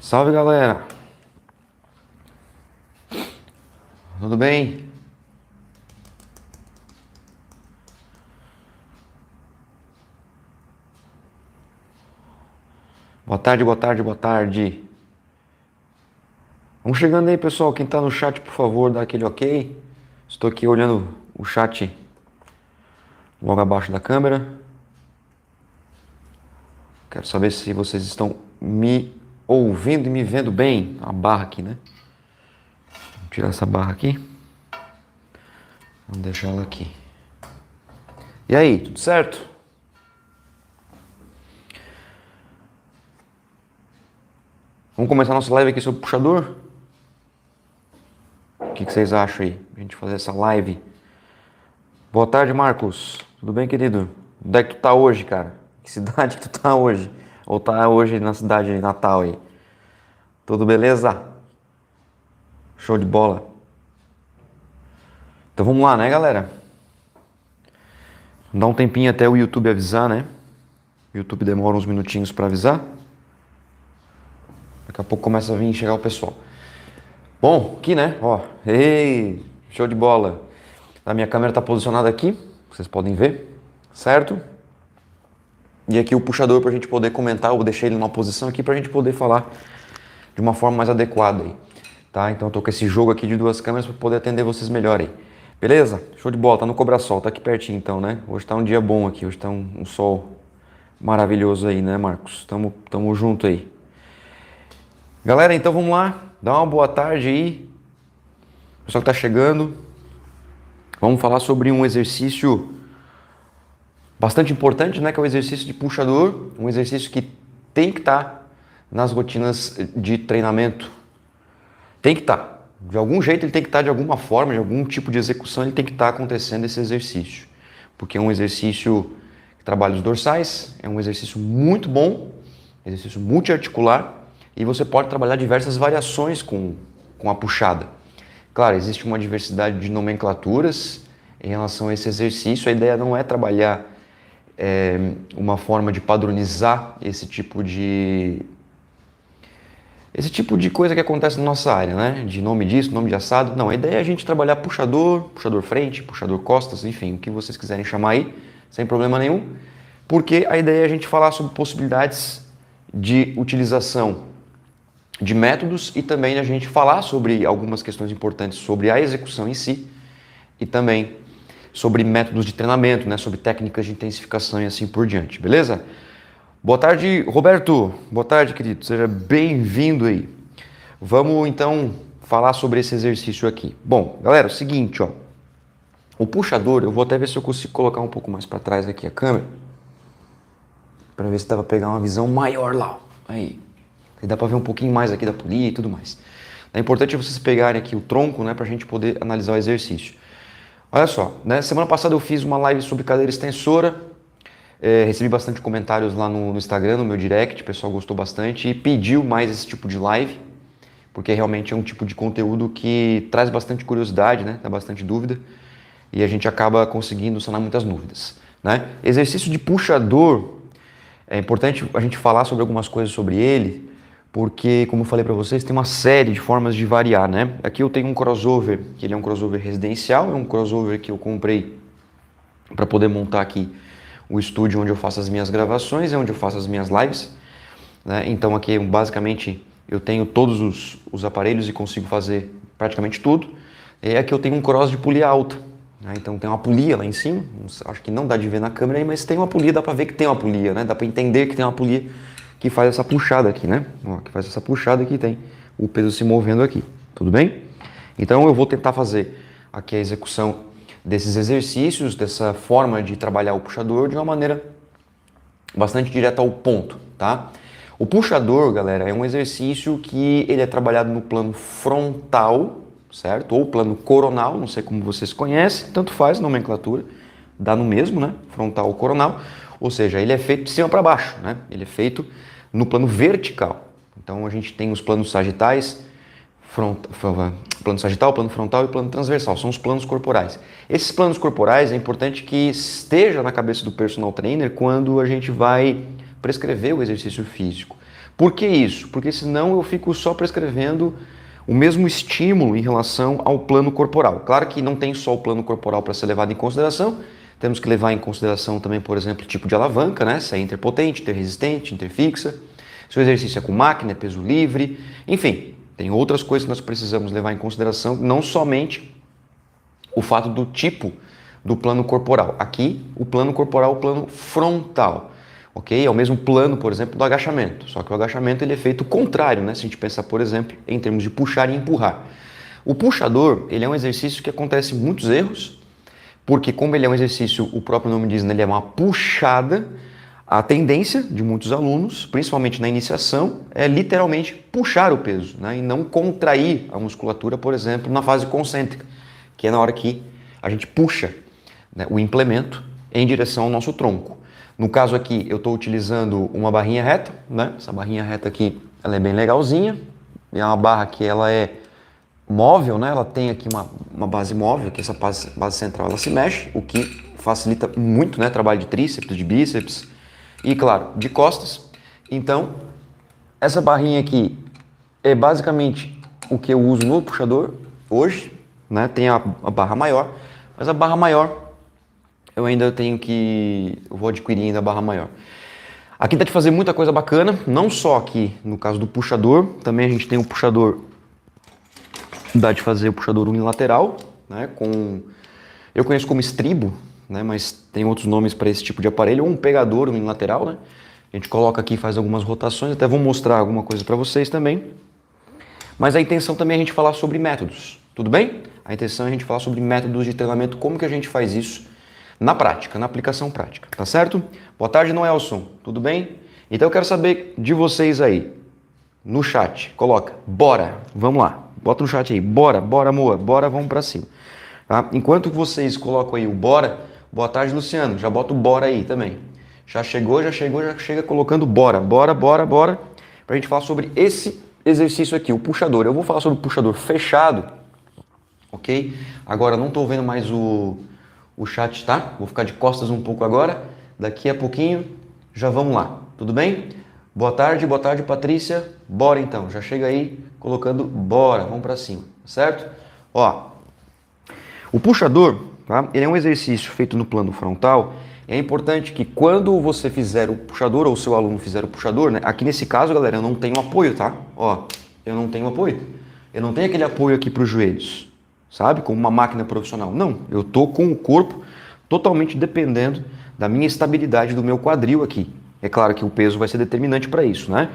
Salve, galera! Tudo bem? Boa tarde, boa tarde, boa tarde. Vamos chegando aí, pessoal. Quem tá no chat, por favor, dá aquele ok. Estou aqui olhando o chat logo abaixo da câmera. Quero saber se vocês estão me ouvindo e me vendo bem. A barra aqui, né? Vou tirar essa barra aqui. Vamos deixar ela aqui. E aí, tudo certo? Vamos começar nossa live aqui sobre puxador? O que vocês acham aí? A gente fazer essa live. Boa tarde, Marcos. Tudo bem, querido? Onde é que tu tá hoje, cara? Que cidade que tu tá hoje? Ou tá hoje na cidade de Natal aí? Tudo beleza? Show de bola. Então vamos lá, né, galera? Dá um tempinho até o YouTube avisar, né? O YouTube demora uns minutinhos para avisar. Daqui a pouco começa a vir chegar o pessoal. Bom, aqui, né? Ó, ei, show de bola. A minha câmera tá posicionada aqui, vocês podem ver, certo? E aqui o puxador para a gente poder comentar, eu deixei ele numa posição aqui para a gente poder falar de uma forma mais adequada aí, tá? Então eu tô com esse jogo aqui de duas câmeras para poder atender vocês melhor aí. Beleza? Show de bola, tá no Cobrasol, tá aqui pertinho então, né? Hoje tá um dia bom aqui, hoje tá um sol maravilhoso aí, né, Marcos? Tamo junto aí. Galera, então vamos lá, dá uma boa tarde aí, pessoal que tá chegando. Vamos falar sobre um exercício bastante importante, né, que é o exercício de puxador, um exercício que tem que estar nas rotinas de treinamento. Tem que estar. De algum jeito ele tem que estar, de alguma forma, de algum tipo de execução, ele tem que estar acontecendo esse exercício. Porque é um exercício que trabalha os dorsais, é um exercício muito bom, exercício multiarticular, e você pode trabalhar diversas variações com a puxada. Claro, existe uma diversidade de nomenclaturas em relação a esse exercício. A ideia não é trabalhar uma forma de padronizar esse tipo de coisa que acontece na nossa área, né? De nome disso, nome de assado. Não, a ideia é a gente trabalhar puxador, puxador frente, puxador costas, enfim, o que vocês quiserem chamar aí, sem problema nenhum. Porque a ideia é a gente falar sobre possibilidades de utilização de métodos e também a gente falar sobre algumas questões importantes sobre a execução em si e também sobre métodos de treinamento, né, sobre técnicas de intensificação e assim por diante, beleza? Boa tarde, Roberto. Boa tarde, querido. Seja bem-vindo aí. Vamos, então, falar sobre esse exercício aqui. Bom, galera, é o seguinte, ó. O puxador, eu vou até ver se eu consigo colocar um pouco mais para trás aqui a câmera, para ver se dá para pegar uma visão maior lá. Aí dá para ver um pouquinho mais aqui da polia e tudo mais. É importante vocês pegarem aqui o tronco, né, para a gente poder analisar o exercício. Olha só, né, semana passada eu fiz uma live sobre cadeira extensora, recebi bastante comentários lá no Instagram, no meu direct, o pessoal gostou bastante e pediu mais esse tipo de live, porque realmente é um tipo de conteúdo que traz bastante curiosidade, né, dá bastante dúvida e a gente acaba conseguindo sanar muitas dúvidas, né? Exercício de puxador, é importante a gente falar sobre algumas coisas sobre ele, porque, como eu falei para vocês, tem uma série de formas de variar, né? Aqui eu tenho um crossover, que ele é um crossover residencial, é um crossover que eu comprei para poder montar aqui o estúdio onde eu faço as minhas gravações, é onde eu faço as minhas lives, né? Então aqui, basicamente, eu tenho todos os aparelhos e consigo fazer praticamente tudo. E aqui eu tenho um cross de polia alta, né? Então tem uma polia lá em cima, acho que não dá de ver na câmera aí, mas tem uma polia, dá para ver que tem uma polia, né? Dá para entender que tem uma polia que faz essa puxada aqui, né? Ó, que faz essa puxada aqui, tem o peso se movendo aqui, tudo bem? Então eu vou tentar fazer aqui a execução desses exercícios, dessa forma de trabalhar o puxador de uma maneira bastante direta ao ponto, tá? O puxador, galera, é um exercício que ele é trabalhado no plano frontal, certo? Ou plano coronal, não sei como vocês conhecem, tanto faz nomenclatura, dá no mesmo, né? Frontal ou coronal. Ou seja, ele é feito de cima para baixo, né? Ele é feito no plano vertical. Então a gente tem os planos sagitais, plano sagital, plano frontal e plano transversal. São os planos corporais. Esses planos corporais é importante que esteja na cabeça do personal trainer quando a gente vai prescrever o exercício físico. Por que isso? Porque senão eu fico só prescrevendo o mesmo estímulo em relação ao plano corporal. Claro que não tem só o plano corporal para ser levado em consideração, temos que levar em consideração também, por exemplo, o tipo de alavanca, né? Se é interpotente, interresistente, interfixa, se o exercício é com máquina, é peso livre, enfim, tem outras coisas que nós precisamos levar em consideração, não somente o fato do tipo do plano corporal. Aqui, o plano corporal é o plano frontal, ok? É o mesmo plano, por exemplo, do agachamento, só que o agachamento ele é feito contrário, né? Se a gente pensar, por exemplo, em termos de puxar e empurrar. O puxador, ele é um exercício que acontece muitos erros, porque como ele é um exercício, o próprio nome diz, né, ele é uma puxada, a tendência de muitos alunos, principalmente na iniciação, é literalmente puxar o peso, né, e não contrair a musculatura, por exemplo, na fase concêntrica, que é na hora que a gente puxa, né, o implemento em direção ao nosso tronco. No caso aqui, eu estou utilizando uma barrinha reta, né, essa barrinha reta aqui, ela é bem legalzinha, é uma barra que ela é móvel, né? Ela tem aqui uma base móvel, que essa base central ela se mexe, o que facilita muito, né? Trabalho de tríceps, de bíceps e, claro, de costas. Então, essa barrinha aqui é basicamente o que eu uso no puxador hoje, né? Tem a barra maior, mas a barra maior eu vou adquirir ainda a barra maior. Aqui dá de fazer muita coisa bacana, não só aqui no caso do puxador, também a gente tem o puxador. Dá de fazer o puxador unilateral, né, eu conheço como estribo, né, mas tem outros nomes para esse tipo de aparelho, ou um pegador unilateral, né? A gente coloca aqui e faz algumas rotações, até vou mostrar alguma coisa para vocês também. Mas a intenção também é a gente falar sobre métodos, tudo bem? A intenção é a gente falar sobre métodos de treinamento, como que a gente faz isso na prática, na aplicação prática, tá certo? Boa tarde, Noelson, tudo bem? Então eu quero saber de vocês aí, no chat, coloca, bora, vamos lá. Bota no chat aí, bora, Moa, bora, vamos pra cima. Tá? Enquanto vocês colocam aí o bora, boa tarde, Luciano, já bota o bora aí também. Já chega colocando bora, pra gente falar sobre esse exercício aqui, o puxador. Eu vou falar sobre o puxador fechado, ok? Agora não tô vendo mais o chat, tá? Vou ficar de costas um pouco agora, daqui a pouquinho já vamos lá, tudo bem? Boa tarde, Patrícia. Bora então, já chega aí colocando bora, vamos para cima, certo? Ó, o puxador, tá? Ele é um exercício feito no plano frontal. É importante que quando você fizer o puxador ou o seu aluno fizer o puxador, né? Aqui nesse caso, galera, eu não tenho apoio, tá? Ó, eu não tenho apoio. Eu não tenho aquele apoio aqui para os joelhos, sabe? Como uma máquina profissional. Não, eu tô com o corpo totalmente dependendo da minha estabilidade do meu quadril aqui. É claro que o peso vai ser determinante para isso, né?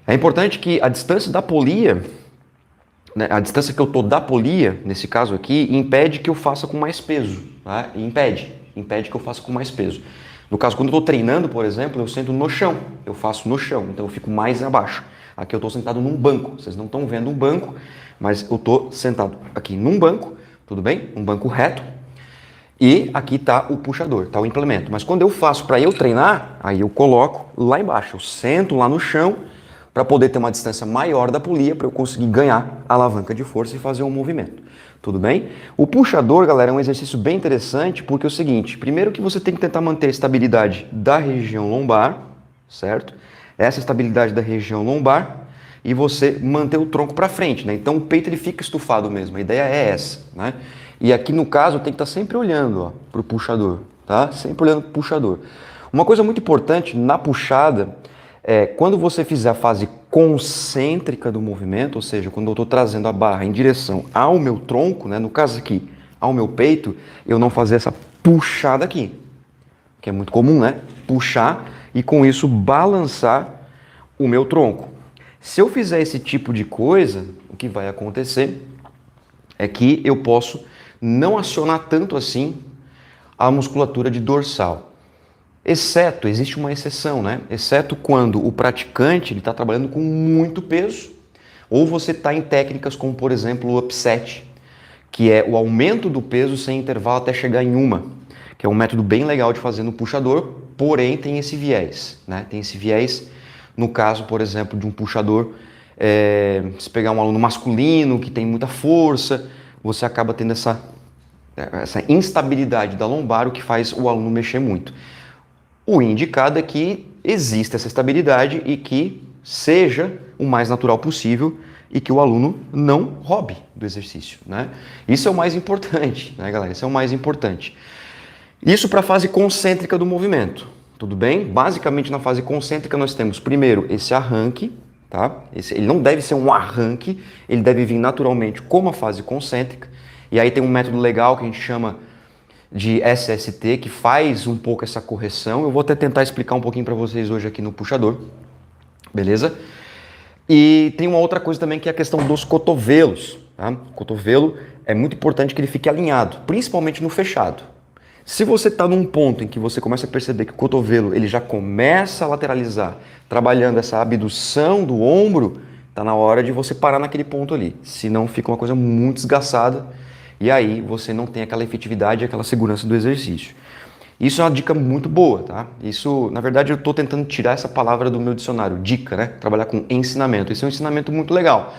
É importante que a distância da polia, né, a distância que eu estou da polia, nesse caso aqui, impede que eu faça com mais peso, tá? Impede que eu faça com mais peso. No caso, quando eu estou treinando, por exemplo, eu sento no chão, eu faço no chão, então eu fico mais abaixo. Aqui eu estou sentado num banco, vocês não estão vendo um banco, mas eu estou sentado aqui num banco, tudo bem? Um banco reto. E aqui está o puxador, está o implemento. Mas quando eu faço para eu treinar, aí eu coloco lá embaixo, eu sento lá no chão para poder ter uma distância maior da polia para eu conseguir ganhar a alavanca de força e fazer um movimento. Tudo bem? O puxador, galera, é um exercício bem interessante porque é o seguinte, primeiro que você tem que tentar manter a estabilidade da região lombar, certo? Essa estabilidade da região lombar e você manter o tronco para frente, né? Então o peito ele fica estufado mesmo, a ideia é essa, né? E aqui no caso tem que estar sempre olhando para o puxador, tá? Sempre olhando para o puxador. Uma coisa muito importante na puxada é quando você fizer a fase concêntrica do movimento, ou seja, quando eu estou trazendo a barra em direção ao meu tronco, né? No caso aqui, ao meu peito, eu não fazer essa puxada aqui, que é muito comum, né? Puxar e com isso balançar o meu tronco. Se eu fizer esse tipo de coisa, o que vai acontecer é que eu posso não acionar tanto assim a musculatura de dorsal. Exceto, existe uma exceção, né? Exceto quando o praticante está trabalhando com muito peso, ou você está em técnicas como, por exemplo, o upset, que é o aumento do peso sem intervalo até chegar em uma, que é um método bem legal de fazer no puxador, porém tem esse viés, né? Tem esse viés no caso, por exemplo, de um puxador, se pegar um aluno masculino que tem muita força, você acaba tendo essa instabilidade da lombar, o que faz o aluno mexer muito. O indicado é que existe essa estabilidade e que seja o mais natural possível e que o aluno não roube do exercício, né? Isso é o mais importante, né, galera? Isso é o mais importante. Isso para a fase concêntrica do movimento, tudo bem? Basicamente, na fase concêntrica, nós temos primeiro esse arranque, tá? Ele não deve ser um arranque, ele deve vir naturalmente como a fase concêntrica. E aí tem um método legal que a gente chama de SST, que faz um pouco essa correção. Eu vou até tentar explicar um pouquinho para vocês hoje aqui no puxador, beleza? E tem uma outra coisa também que é a questão dos cotovelos, tá? O cotovelo é muito importante que ele fique alinhado, principalmente no fechado. Se você está num ponto em que você começa a perceber que o cotovelo ele já começa a lateralizar, trabalhando essa abdução do ombro, está na hora de você parar naquele ponto ali. Senão fica uma coisa muito desgastada e aí você não tem aquela efetividade e aquela segurança do exercício. Isso é uma dica muito boa, tá? Isso, na verdade, eu estou tentando tirar essa palavra do meu dicionário, dica, né? Trabalhar com ensinamento. Isso é um ensinamento muito legal,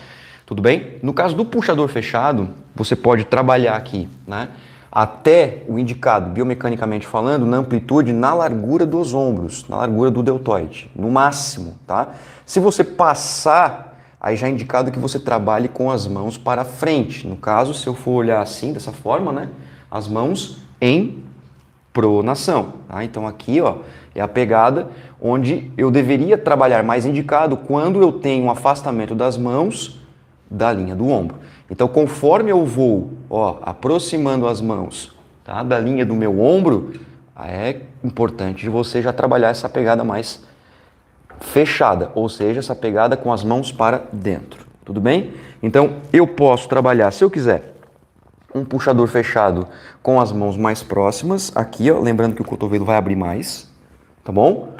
tudo bem? No caso do puxador fechado, você pode trabalhar aqui, né? Até o indicado, biomecanicamente falando, na amplitude, na largura dos ombros, na largura do deltoide, no máximo, tá? Se você passar, aí já é indicado que você trabalhe com as mãos para frente. No caso, se eu for olhar assim, dessa forma, né? As mãos em pronação, tá? Então aqui, ó, é a pegada onde eu deveria trabalhar mais indicado quando eu tenho um afastamento das mãos da linha do ombro. Então, conforme eu vou, ó, aproximando as mãos, tá, da linha do meu ombro, é importante você já trabalhar essa pegada mais fechada, ou seja, essa pegada com as mãos para dentro, tudo bem? Então, eu posso trabalhar, se eu quiser, um puxador fechado com as mãos mais próximas, aqui, ó, lembrando que o cotovelo vai abrir mais, tá bom?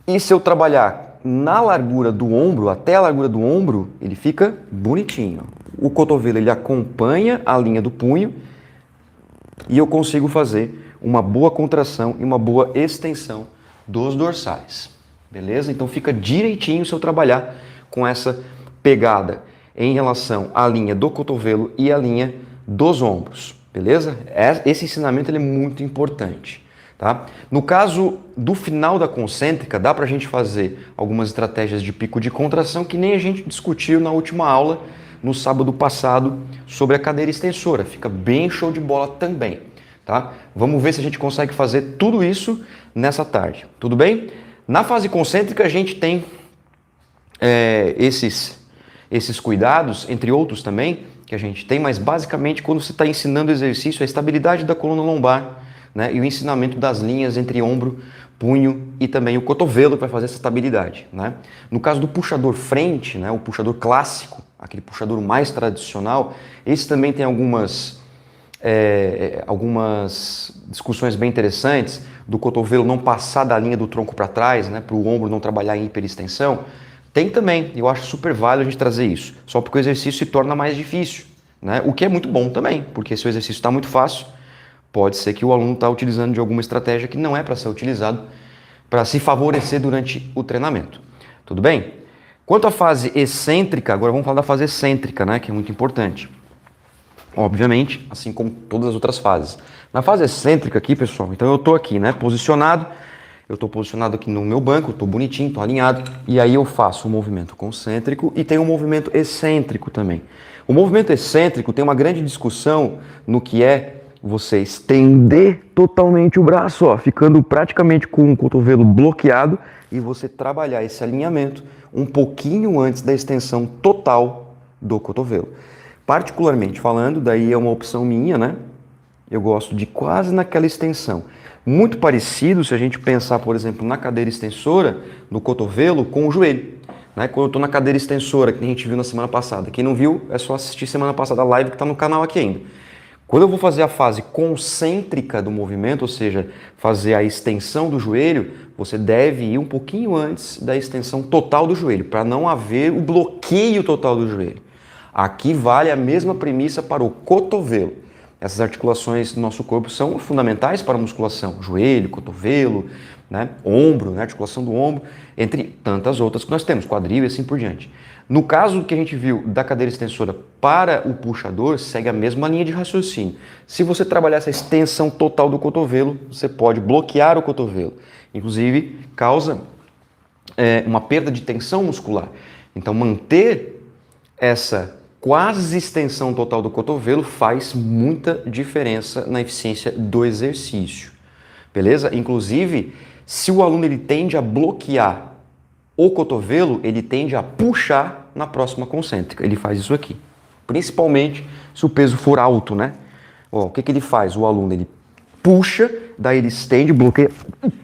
E se eu trabalhar na largura do ombro, até a largura do ombro, ele fica bonitinho. O cotovelo ele acompanha a linha do punho e eu consigo fazer uma boa contração e uma boa extensão dos dorsais, beleza? Então fica direitinho se eu trabalhar com essa pegada em relação à linha do cotovelo e à linha dos ombros, beleza? Esse ensinamento ele é muito importante. Tá? No caso do final da concêntrica, dá para a gente fazer algumas estratégias de pico de contração que nem a gente discutiu na última aula, no sábado passado, sobre a cadeira extensora. Fica bem show de bola também. Tá? Vamos ver se a gente consegue fazer tudo isso nessa tarde. Tudo bem? Na fase concêntrica, a gente tem esses cuidados, entre outros também, que a gente tem, mas basicamente quando você está ensinando exercício, a estabilidade da coluna lombar, né, e o ensinamento das linhas entre ombro, punho e também o cotovelo que vai fazer essa estabilidade, né? No caso do puxador frente, né, o puxador clássico, aquele puxador mais tradicional, esse também tem algumas discussões bem interessantes do cotovelo não passar da linha do tronco para trás, né, para o ombro não trabalhar em hiperextensão. Tem também, eu acho super válido a gente trazer isso, só porque o exercício se torna mais difícil, né? O que é muito bom também, porque se o exercício está muito fácil, pode ser que o aluno está utilizando de alguma estratégia que não é para ser utilizado para se favorecer durante o treinamento. Tudo bem? Quanto à fase excêntrica, agora vamos falar da fase excêntrica, né, que é muito importante. Obviamente, assim como todas as outras fases. Na fase excêntrica aqui, pessoal, então eu estou aqui, né, posicionado. Eu estou posicionado aqui no meu banco, estou bonitinho, estou alinhado. E aí eu faço um movimento concêntrico e tem um movimento excêntrico também. O movimento excêntrico tem uma grande discussão no que é você estender totalmente o braço, ó, ficando praticamente com o cotovelo bloqueado e você trabalhar esse alinhamento um pouquinho antes da extensão total do cotovelo. Particularmente falando, daí é uma opção minha, né? Eu gosto de quase naquela extensão. Muito parecido se a gente pensar, por exemplo, na cadeira extensora, no cotovelo com o joelho. Né? Quando eu estou na cadeira extensora, que a gente viu na semana passada. Quem não viu, é só assistir semana passada a live que está no canal aqui ainda. Quando eu vou fazer a fase concêntrica do movimento, ou seja, fazer a extensão do joelho, você deve ir um pouquinho antes da extensão total do joelho, para não haver o bloqueio total do joelho. Aqui vale a mesma premissa para o cotovelo. Essas articulações do nosso corpo são fundamentais para a musculação. Joelho, cotovelo, né? Ombro, né? Articulação do ombro, entre tantas outras que nós temos, quadril e assim por diante. No caso que a gente viu da cadeira extensora para o puxador, segue a mesma linha de raciocínio. Se você trabalhar essa extensão total do cotovelo, você pode bloquear o cotovelo. Inclusive, causa uma perda de tensão muscular. Então, manter essa quase extensão total do cotovelo faz muita diferença na eficiência do exercício, beleza? Inclusive, se o aluno ele tende a bloquear o cotovelo, ele tende a puxar na próxima concêntrica. Ele faz isso aqui, principalmente se o peso for alto, né? Ó, o que que ele faz? O aluno ele puxa, daí ele estende, bloqueia,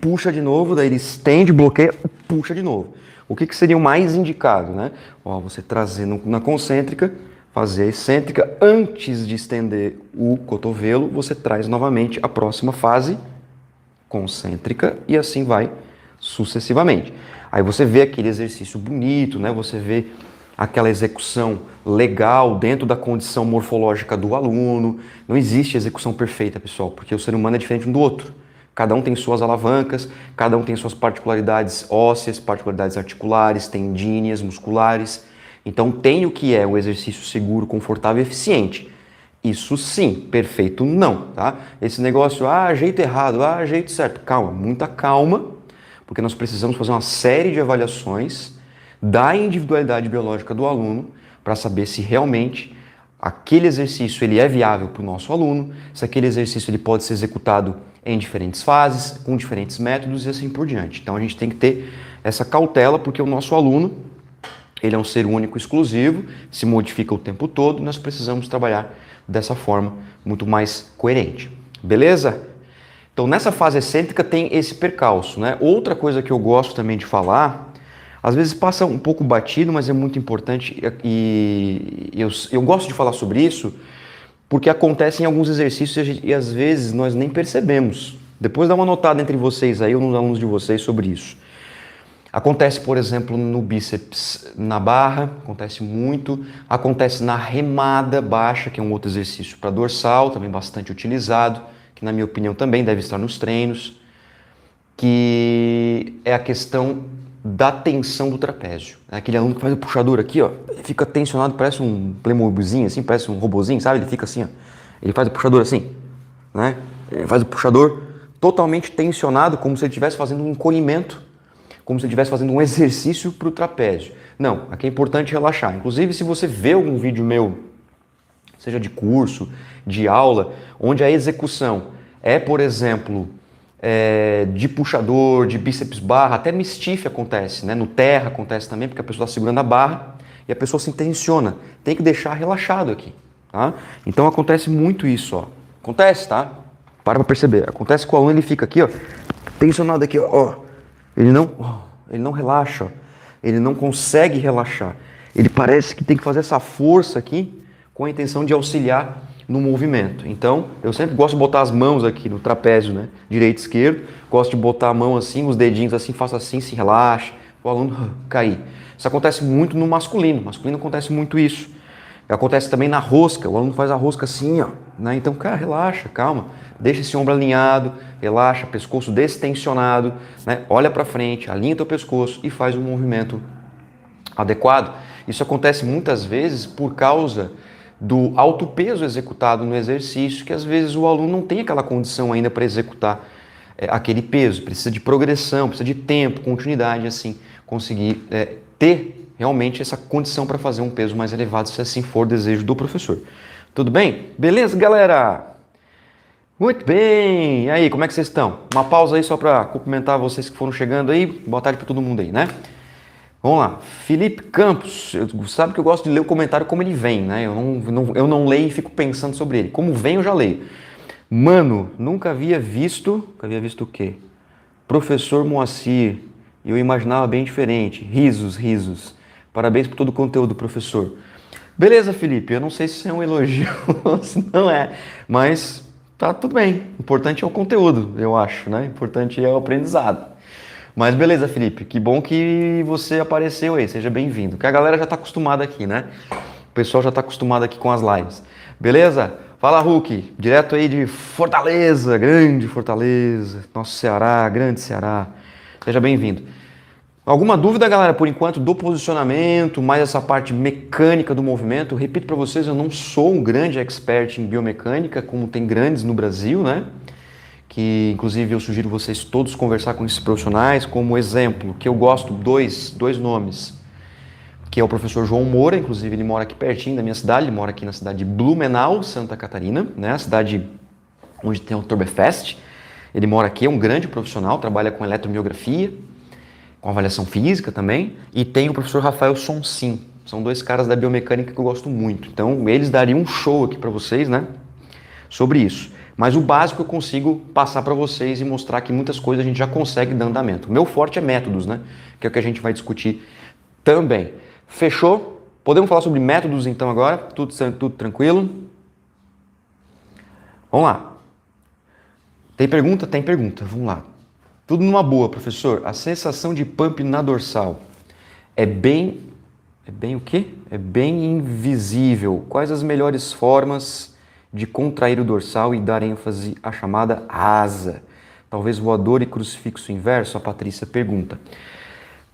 puxa de novo, daí ele estende, bloqueia, puxa de novo. O que que seria o mais indicado, né? Ó, você trazer na concêntrica, fazer a excêntrica, antes de estender o cotovelo, você traz novamente a próxima fase concêntrica e assim vai sucessivamente. Aí você vê aquele exercício bonito, né? Você vê aquela execução legal dentro da condição morfológica do aluno. Não existe execução perfeita, pessoal, porque o ser humano é diferente um do outro. Cada um tem suas alavancas, cada um tem suas particularidades ósseas, particularidades articulares, tendíneas, musculares. Então tem o que é um exercício seguro, confortável e eficiente. Isso sim, perfeito não, tá? Esse negócio, jeito errado, jeito certo. Calma, muita calma, porque nós precisamos fazer uma série de avaliações da individualidade biológica do aluno para saber se realmente aquele exercício ele é viável para o nosso aluno, se aquele exercício ele pode ser executado em diferentes fases, com diferentes métodos e assim por diante. Então a gente tem que ter essa cautela porque o nosso aluno ele é um ser único, exclusivo, se modifica o tempo todo, nós precisamos trabalhar dessa forma muito mais coerente. Beleza? Então nessa fase excêntrica tem esse percalço, né? Outra coisa que eu gosto também de falar, às vezes passa um pouco batido, mas é muito importante e eu gosto de falar sobre isso porque acontece em alguns exercícios e às vezes nós nem percebemos. Depois dá uma notada entre vocês aí ou nos alunos de vocês sobre isso. Acontece, por exemplo, no bíceps na barra, acontece muito. Acontece na remada baixa, que é um outro exercício para dorsal, também bastante utilizado, que na minha opinião também deve estar nos treinos, que é a questão da tensão do trapézio. Aquele aluno que faz o puxador aqui, ó, fica tensionado, parece um Playmobilzinho, assim, parece um robozinho, sabe? Ele fica assim, ó, ele faz o puxador assim, né? Ele faz o puxador totalmente tensionado, como se ele estivesse fazendo um encolhimento, como se ele estivesse fazendo um exercício para o trapézio. Não, aqui é importante relaxar. Inclusive, se você vê algum vídeo meu, seja de curso, de aula, onde a execução é, por exemplo, de puxador, de bíceps barra, até no stiff acontece, né? No terra acontece também, porque a pessoa está segurando a barra e a pessoa se tensiona. Tem que deixar relaxado aqui, tá? Então acontece muito isso, ó. Acontece, tá? Para perceber. Acontece que o aluno ele fica aqui, ó, tensionado aqui, ó. Ele não relaxa, ó. Ele não consegue relaxar. Ele parece que tem que fazer essa força aqui com a intenção de auxiliar no movimento. Então, eu sempre gosto de botar as mãos aqui no trapézio, né? Direito e esquerdo. Gosto de botar a mão assim, os dedinhos assim, faço assim, se relaxa, o aluno cair. Isso acontece muito no masculino. No masculino acontece muito isso. Acontece também na rosca. O aluno faz a rosca assim, ó, né? Então, cara, relaxa, calma. Deixa esse ombro alinhado, relaxa, pescoço destensionado, né? Olha para frente, alinha teu pescoço e faz um movimento adequado. Isso acontece muitas vezes por causa do alto peso executado no exercício, que às vezes o aluno não tem aquela condição ainda para executar aquele peso, precisa de progressão, precisa de tempo, continuidade, assim, conseguir ter realmente essa condição para fazer um peso mais elevado, se assim for desejo do professor. Tudo bem? Beleza, galera? Muito bem! E aí, como é que vocês estão? Uma pausa aí só para cumprimentar vocês que foram chegando aí. Boa tarde para todo mundo aí, né? Vamos lá, Felipe Campos, sabe que eu gosto de ler o comentário como ele vem, né? Eu não leio e fico pensando sobre ele. Como vem, eu já leio. Mano, nunca havia visto o quê? Professor Moacir, e eu imaginava bem diferente. Risos, risos. Parabéns por todo o conteúdo, professor. Beleza, Felipe, eu não sei se isso é um elogio ou se não é, mas tá tudo bem. O importante é o conteúdo, eu acho, né? O importante é o aprendizado. Mas beleza, Felipe, que bom que você apareceu aí, seja bem-vindo. Porque a galera já está acostumada aqui, né? O pessoal já está acostumado aqui com as lives. Beleza? Fala, Hulk, direto aí de Fortaleza, grande Fortaleza, nosso Ceará, grande Ceará. Seja bem-vindo. Alguma dúvida, galera, por enquanto, do posicionamento, mais essa parte mecânica do movimento? Eu repito para vocês, eu não sou um grande expert em biomecânica, como tem grandes no Brasil, né? que inclusive eu sugiro vocês todos conversar com esses profissionais. Como exemplo, que eu gosto, dois nomes, que é o professor João Moura, inclusive ele mora aqui pertinho da minha cidade, ele mora aqui na cidade de Blumenau, Santa Catarina, né? A cidade onde tem o Oktoberfest. Ele mora aqui, é um grande profissional, trabalha com eletromiografia, com avaliação física também, e tem o professor Rafael Sonsim. São dois caras da biomecânica que eu gosto muito. Então, eles dariam um show aqui para vocês, né? Sobre isso. Mas o básico eu consigo passar para vocês e mostrar que muitas coisas a gente já consegue dar andamento. O meu forte é métodos, né? Que é o que a gente vai discutir também. Fechou? Podemos falar sobre métodos então agora? Tudo tranquilo? Vamos lá. Tem pergunta? Tem pergunta. Vamos lá. Tudo numa boa, professor. A sensação de pump na dorsal é bem o quê? É bem invisível. Quais as melhores formas de contrair o dorsal e dar ênfase à chamada asa? Talvez voador e crucifixo inverso? A Patrícia pergunta.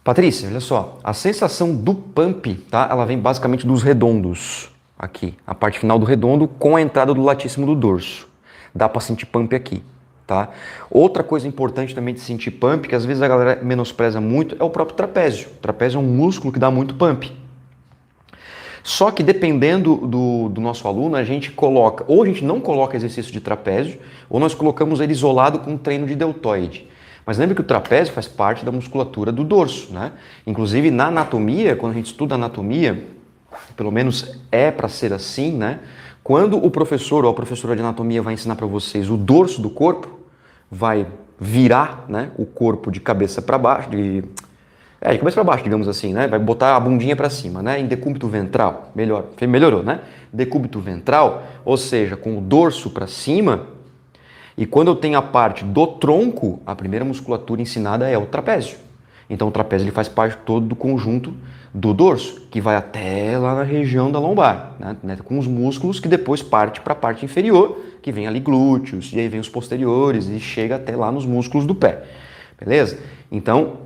Patrícia, olha só. A sensação do pump, tá? Ela vem basicamente dos redondos. Aqui. A parte final do redondo com a entrada do latíssimo do dorso. Dá para sentir pump aqui. Tá? Outra coisa importante também de sentir pump, que às vezes a galera menospreza muito, é o próprio trapézio. O trapézio é um músculo que dá muito pump. Só que dependendo do nosso aluno, a gente coloca, ou a gente não coloca exercício de trapézio, ou nós colocamos ele isolado com um treino de deltoide. Mas lembre que o trapézio faz parte da musculatura do dorso, né? Inclusive na anatomia, quando a gente estuda anatomia, pelo menos é para ser assim, né? Quando o professor ou a professora de anatomia vai ensinar para vocês o dorso do corpo, vai virar, né, o corpo de cabeça para baixo, de cabeça para baixo, digamos assim, né? Vai botar a bundinha para cima, né? Em decúbito ventral, melhorou, né? Decúbito ventral, ou seja, com o dorso para cima. E quando eu tenho a parte do tronco, a primeira musculatura ensinada é o trapézio. Então o trapézio ele faz parte todo do conjunto do dorso, que vai até lá na região da lombar, né? Com os músculos que depois parte para a parte inferior, que vem ali glúteos, e aí vem os posteriores e chega até lá nos músculos do pé. Beleza? Então,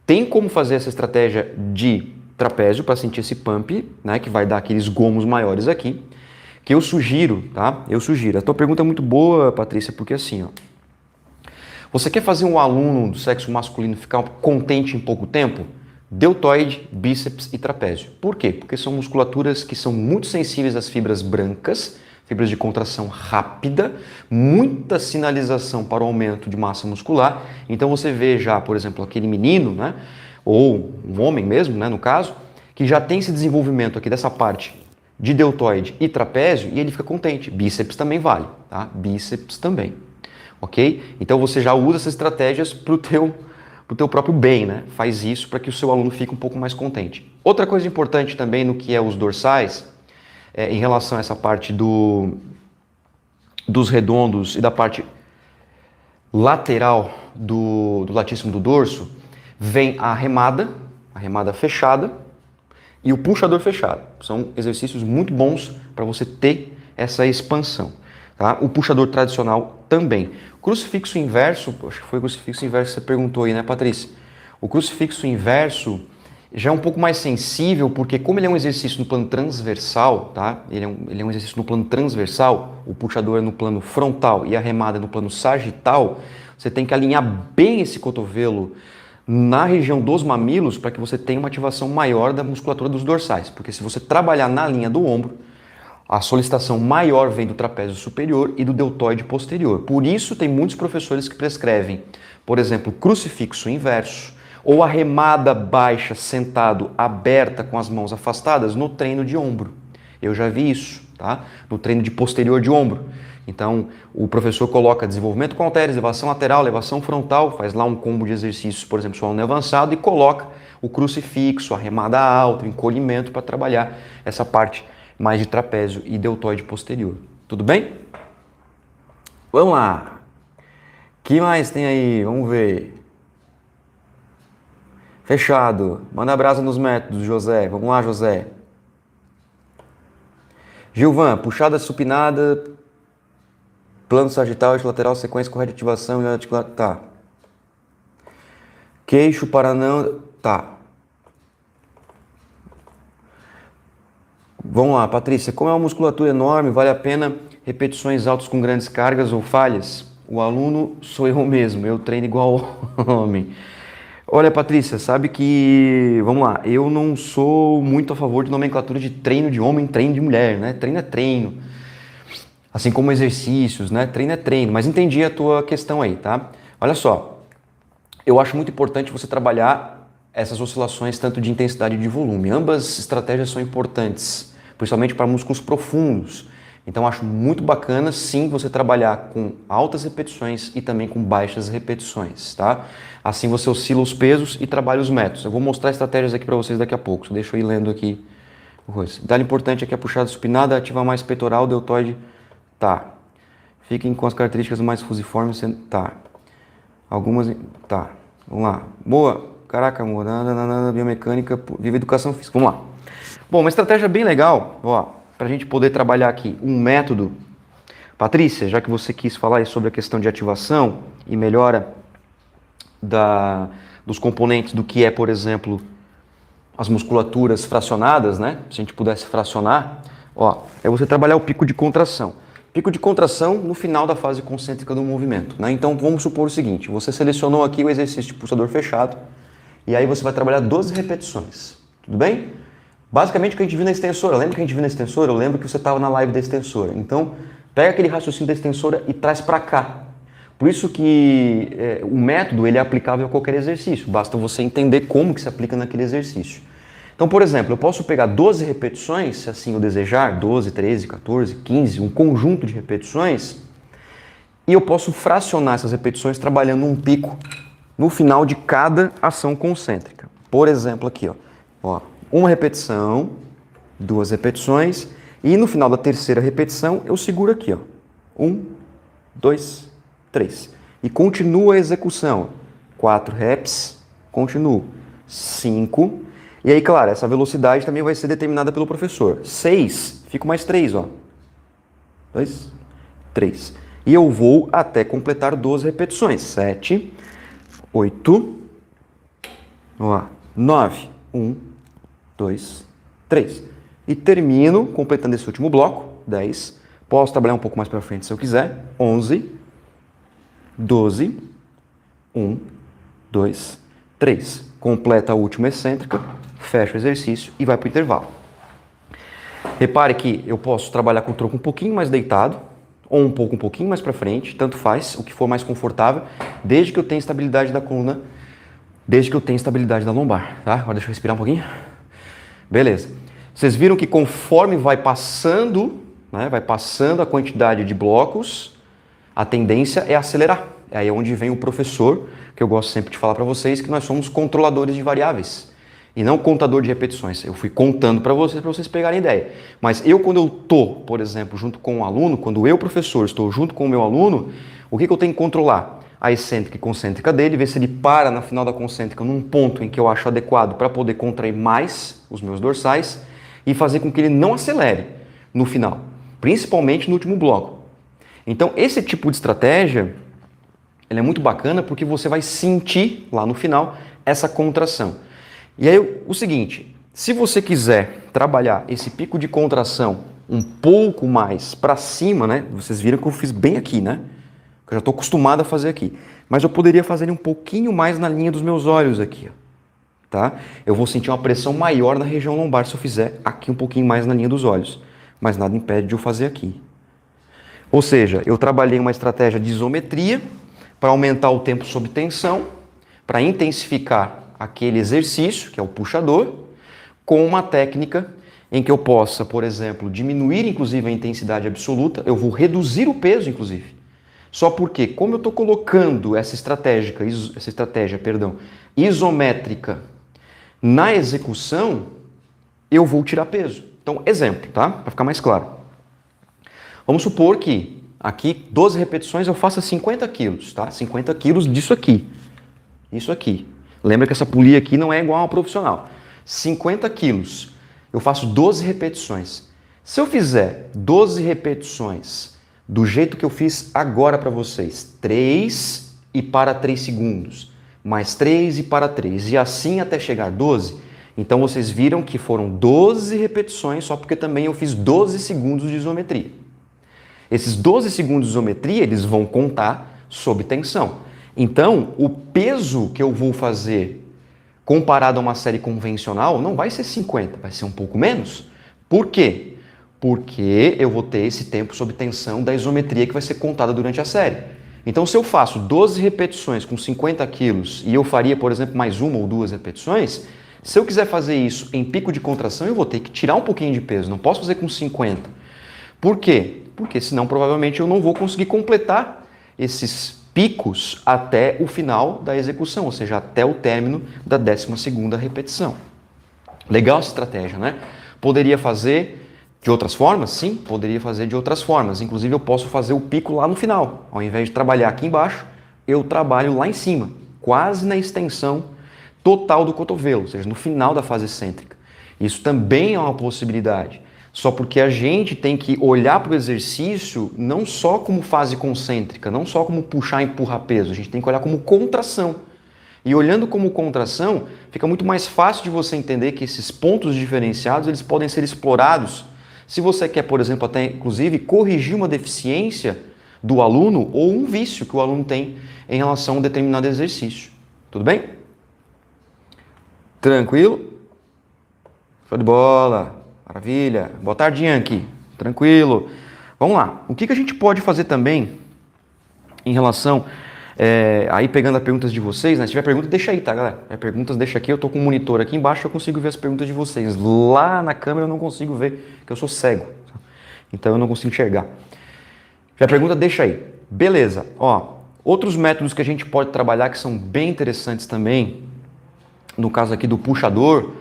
tem como fazer essa estratégia de trapézio para sentir esse pump, né? Que vai dar aqueles gomos maiores aqui, que eu sugiro, tá? Eu sugiro. A tua pergunta é muito boa, Patrícia, porque assim, ó, você quer fazer um aluno do sexo masculino ficar contente em pouco tempo? Deltoide, bíceps e trapézio. Por quê? Porque são musculaturas que são muito sensíveis às fibras brancas, fibras de contração rápida, muita sinalização para o aumento de massa muscular. Então você vê já, por exemplo, aquele menino, né, ou um homem mesmo, né, no caso, que já tem esse desenvolvimento aqui dessa parte de deltoide e trapézio e ele fica contente. Bíceps também vale, tá? Bíceps também, ok? Então você já usa essas estratégias para o teu próprio bem, né? Faz isso para que o seu aluno fique um pouco mais contente. Outra coisa importante também no que é os dorsais, em relação a essa parte dos redondos e da parte lateral do latíssimo do dorso, vem a remada fechada e o puxador fechado. São exercícios muito bons para você ter essa expansão. Tá? O puxador tradicional também. Crucifixo inverso, acho que foi o crucifixo inverso que você perguntou aí, né, Patrícia? O crucifixo inverso já é um pouco mais sensível, porque como ele é um exercício no plano transversal, tá? Ele é um exercício no plano transversal, o puxador é no plano frontal e a remada é no plano sagital, você tem que alinhar bem esse cotovelo na região dos mamilos para que você tenha uma ativação maior da musculatura dos dorsais, porque se você trabalhar na linha do ombro, a solicitação maior vem do trapézio superior e do deltoide posterior. Por isso, tem muitos professores que prescrevem, por exemplo, crucifixo inverso ou a remada baixa, sentado, aberta com as mãos afastadas no treino de ombro. Eu já vi isso, tá? No treino de posterior de ombro. Então, o professor coloca desenvolvimento com halteres, elevação lateral, elevação frontal, faz lá um combo de exercícios, por exemplo, se o aluno é avançado, e coloca o crucifixo, a remada alta, o encolhimento para trabalhar essa parte mais de trapézio e deltoide posterior. Tudo bem? Vamos lá. O que mais tem aí? Vamos ver. Fechado. Manda abraço nos métodos, José. Vamos lá, José. Gilvan, puxada supinada, plano sagital, eixo lateral, sequência correta de ativação e articular. Tá. Queixo para não. Tá. Vamos lá, Patrícia. Como é uma musculatura enorme, vale a pena repetições altas com grandes cargas ou falhas? O aluno sou eu mesmo, eu treino igual homem. Olha, Patrícia, sabe que, vamos lá, eu não sou muito a favor de nomenclatura de treino de homem, treino de mulher, né? Treino é treino, assim como exercícios, né? Treino é treino, mas entendi a tua questão aí, tá? Olha só, eu acho muito importante você trabalhar essas oscilações tanto de intensidade e de volume. Ambas estratégias são importantes, principalmente para músculos profundos. Então acho muito bacana sim você trabalhar com altas repetições e também com baixas repetições, tá? Assim você oscila os pesos e trabalha os métodos. Eu vou mostrar estratégias aqui para vocês daqui a pouco, só deixa eu ir lendo aqui. Detalhe importante é que a puxada supinada ativa mais peitoral, deltoide, tá. Fiquem com as características mais fusiformes, tá. Algumas, tá. Vamos lá. Boa. Caraca, amor. Biomecânica, viva educação física. Vamos lá. Bom, uma estratégia bem legal, ó, para a gente poder trabalhar aqui um método. Patrícia, já que você quis falar sobre a questão de ativação e melhora dos componentes do que é, por exemplo, as musculaturas fracionadas, né? Se a gente pudesse fracionar, ó, é você trabalhar o pico de contração. Pico de contração no final da fase concêntrica do movimento, né? Então vamos supor o seguinte: você selecionou aqui o exercício de pulsador fechado e aí você vai trabalhar 12 repetições, tudo bem? Basicamente o que a gente viu na extensora, lembra que a gente viu na extensora? Eu lembro que você estava na live da extensora. Então, pega aquele raciocínio da extensora e traz para cá. Por isso que o método ele é aplicável a qualquer exercício, basta você entender como que se aplica naquele exercício. Então, por exemplo, eu posso pegar 12 repetições, se assim eu desejar, 12, 13, 14, 15, um conjunto de repetições, e eu posso fracionar essas repetições trabalhando um pico no final de cada ação concêntrica. Por exemplo, aqui, ó, uma repetição, duas repetições, e no final da terceira repetição eu seguro aqui, ó, 1, 2, 3. E continuo a execução. 4 reps, continuo. 5. E aí, claro, essa velocidade também vai ser determinada pelo professor. 6, fico mais 3, ó. 2, 3. E eu vou até completar 12 repetições. 7, 8, ó, 9, 1, 2, 3. E termino completando esse último bloco, 10. Posso trabalhar um pouco mais para frente se eu quiser. 11, 12, 1, 2, 3. Completa a última excêntrica, fecha o exercício e vai para o intervalo. Repare que eu posso trabalhar com o tronco um pouquinho mais deitado, ou um pouquinho mais para frente, tanto faz, o que for mais confortável, desde que eu tenha estabilidade da coluna, desde que eu tenha estabilidade da lombar, tá? Agora deixa eu respirar um pouquinho. Beleza. Vocês viram que conforme vai passando, né, vai passando a quantidade de blocos, a tendência é acelerar. É aí onde vem o professor, que eu gosto sempre de falar para vocês, que nós somos controladores de variáveis e não contador de repetições. Eu fui contando para vocês pegarem ideia. Mas eu, quando eu estou, por exemplo, junto com o aluno, quando eu, professor, estou junto com o meu aluno, o que eu tenho que controlar? A excêntrica e concêntrica dele, ver se ele para na final da concêntrica num ponto em que eu acho adequado para poder contrair mais os meus dorsais e fazer com que ele não acelere no final, principalmente no último bloco. Então, esse tipo de estratégia, ele é muito bacana porque você vai sentir lá no final essa contração. E aí, o seguinte, se você quiser trabalhar esse pico de contração um pouco mais para cima, né? Vocês viram que eu fiz bem aqui, né? Eu já estou acostumado a fazer aqui. Mas eu poderia fazer ele um pouquinho mais na linha dos meus olhos aqui, ó, tá? Eu vou sentir uma pressão maior na região lombar se eu fizer aqui um pouquinho mais na linha dos olhos. Mas nada impede de eu fazer aqui. Ou seja, eu trabalhei uma estratégia de isometria para aumentar o tempo sob tensão, para intensificar aquele exercício, que é o puxador, com uma técnica em que eu possa, por exemplo, diminuir inclusive a intensidade absoluta, eu vou reduzir o peso, inclusive. Só porque, como eu estou colocando essa estratégia, isométrica na execução, eu vou tirar peso. Então, exemplo, tá? Para ficar mais claro. Vamos supor que aqui, 12 repetições, eu faça 50 quilos, tá? 50 quilos disso aqui. Isso aqui. Lembra que essa polia aqui não é igual a uma profissional. 50 quilos. Eu faço 12 repetições. Se eu fizer 12 repetições do jeito que eu fiz agora para vocês, 3 e para 3 segundos, mais 3 e para 3, e assim até chegar a 12, então vocês viram que foram 12 repetições só porque também eu fiz 12 segundos de isometria. Esses 12 segundos de isometria, eles vão contar sob tensão. Então, o peso que eu vou fazer comparado a uma série convencional não vai ser 50, vai ser um pouco menos. Por quê? Porque eu vou ter esse tempo sob tensão da isometria que vai ser contada durante a série. Então, se eu faço 12 repetições com 50 quilos e eu faria, por exemplo, mais uma ou duas repetições, se eu quiser fazer isso em pico de contração, eu vou ter que tirar um pouquinho de peso, não posso fazer com 50. Por quê? Porque senão provavelmente eu não vou conseguir completar esses picos até o final da execução, ou seja, até o término da 12ª repetição. Legal essa estratégia, né? Poderia fazer de outras formas? Sim, poderia fazer de outras formas. Inclusive eu posso fazer o pico lá no final. Ao invés de trabalhar aqui embaixo, eu trabalho lá em cima, quase na extensão total do cotovelo, ou seja, no final da fase excêntrica. Isso também é uma possibilidade. Só porque a gente tem que olhar para o exercício não só como fase concêntrica, não só como puxar e empurrar peso, a gente tem que olhar como contração. E olhando como contração, fica muito mais fácil de você entender que esses pontos diferenciados eles podem ser explorados se você quer, por exemplo, até inclusive corrigir uma deficiência do aluno ou um vício que o aluno tem em relação a um determinado exercício. Tudo bem? Tranquilo? Show de bola! Maravilha. Boa tarde, Yankee. Tranquilo. Vamos lá. O que a gente pode fazer também em relação... aí pegando as perguntas de vocês, né? Se tiver pergunta, deixa aí, tá, galera? Se tiver perguntas, deixa aqui. Eu tô com um monitor aqui embaixo, eu consigo ver as perguntas de vocês. Lá na câmera eu não consigo ver, porque eu sou cego. Então eu não consigo enxergar. Se tiver pergunta, deixa aí. Beleza. Ó, outros métodos que a gente pode trabalhar que são bem interessantes também, no caso aqui do puxador...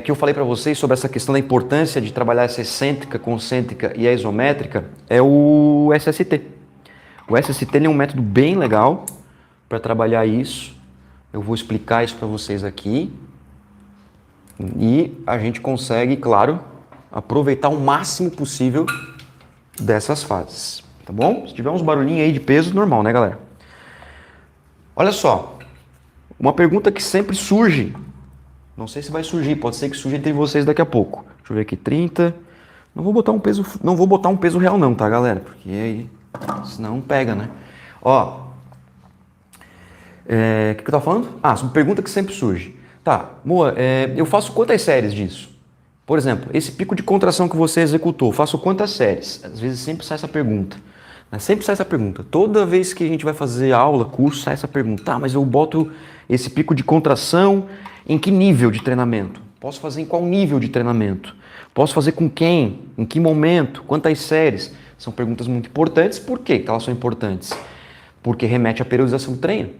que eu falei para vocês sobre essa questão da importância de trabalhar essa excêntrica, concêntrica e a isométrica, é o SST. O SST é um método bem legal para trabalhar isso. Eu vou explicar isso para vocês aqui. E a gente consegue, claro, aproveitar o máximo possível dessas fases. Tá bom? Se tiver uns barulhinhos aí de peso, normal, né, galera? Olha só, uma pergunta que sempre surge. Não sei se vai surgir, pode ser que surja entre vocês daqui a pouco. Deixa eu ver aqui, 30. Não vou botar um peso real não, tá, galera? Porque aí, senão pega, né? Ó, o que eu tava falando? Uma pergunta que sempre surge. Tá, Moa, eu faço quantas séries disso? Por exemplo, esse pico de contração que você executou, faço quantas séries? Às vezes sempre sai essa pergunta. Sempre sai essa pergunta. Toda vez que a gente vai fazer aula, curso, sai essa pergunta. Tá, mas eu boto esse pico de contração em que nível de treinamento? Posso fazer em qual nível de treinamento? Posso fazer com quem? Em que momento? Quantas séries? São perguntas muito importantes. Por que elas são importantes? Porque remete à periodização do treino.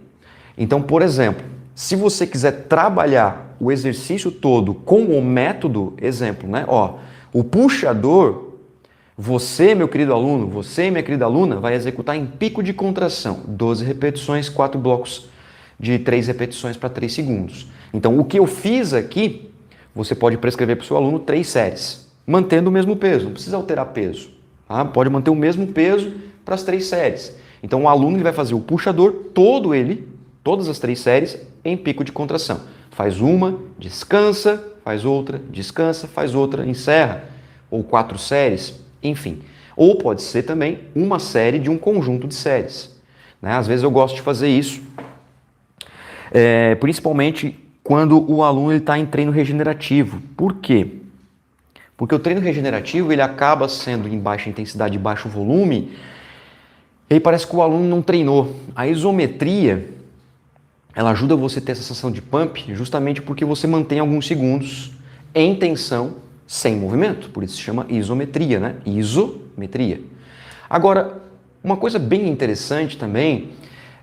Então, por exemplo, se você quiser trabalhar o exercício todo com o método, exemplo, né? Ó, o puxador, você, meu querido aluno, você, minha querida aluna, vai executar em pico de contração, 12 repetições, 4 blocos de 3 repetições para 3 segundos. Então, o que eu fiz aqui, você pode prescrever para o seu aluno 3 séries, mantendo o mesmo peso, não precisa alterar peso. Tá? Pode manter o mesmo peso para as 3 séries. Então, o aluno ele vai fazer o puxador, todas as 3 séries, em pico de contração. Faz uma, descansa, faz outra, encerra. Ou 4 séries, enfim. Ou pode ser também uma série de um conjunto de séries. Né? Às vezes eu gosto de fazer isso, principalmente quando o aluno está em treino regenerativo. Por quê? Porque o treino regenerativo ele acaba sendo em baixa intensidade e baixo volume, e aí parece que o aluno não treinou. A isometria, ela ajuda você a ter essa sensação de pump justamente porque você mantém alguns segundos em tensão sem movimento. Por isso se chama isometria, né? Isometria. Agora, uma coisa bem interessante também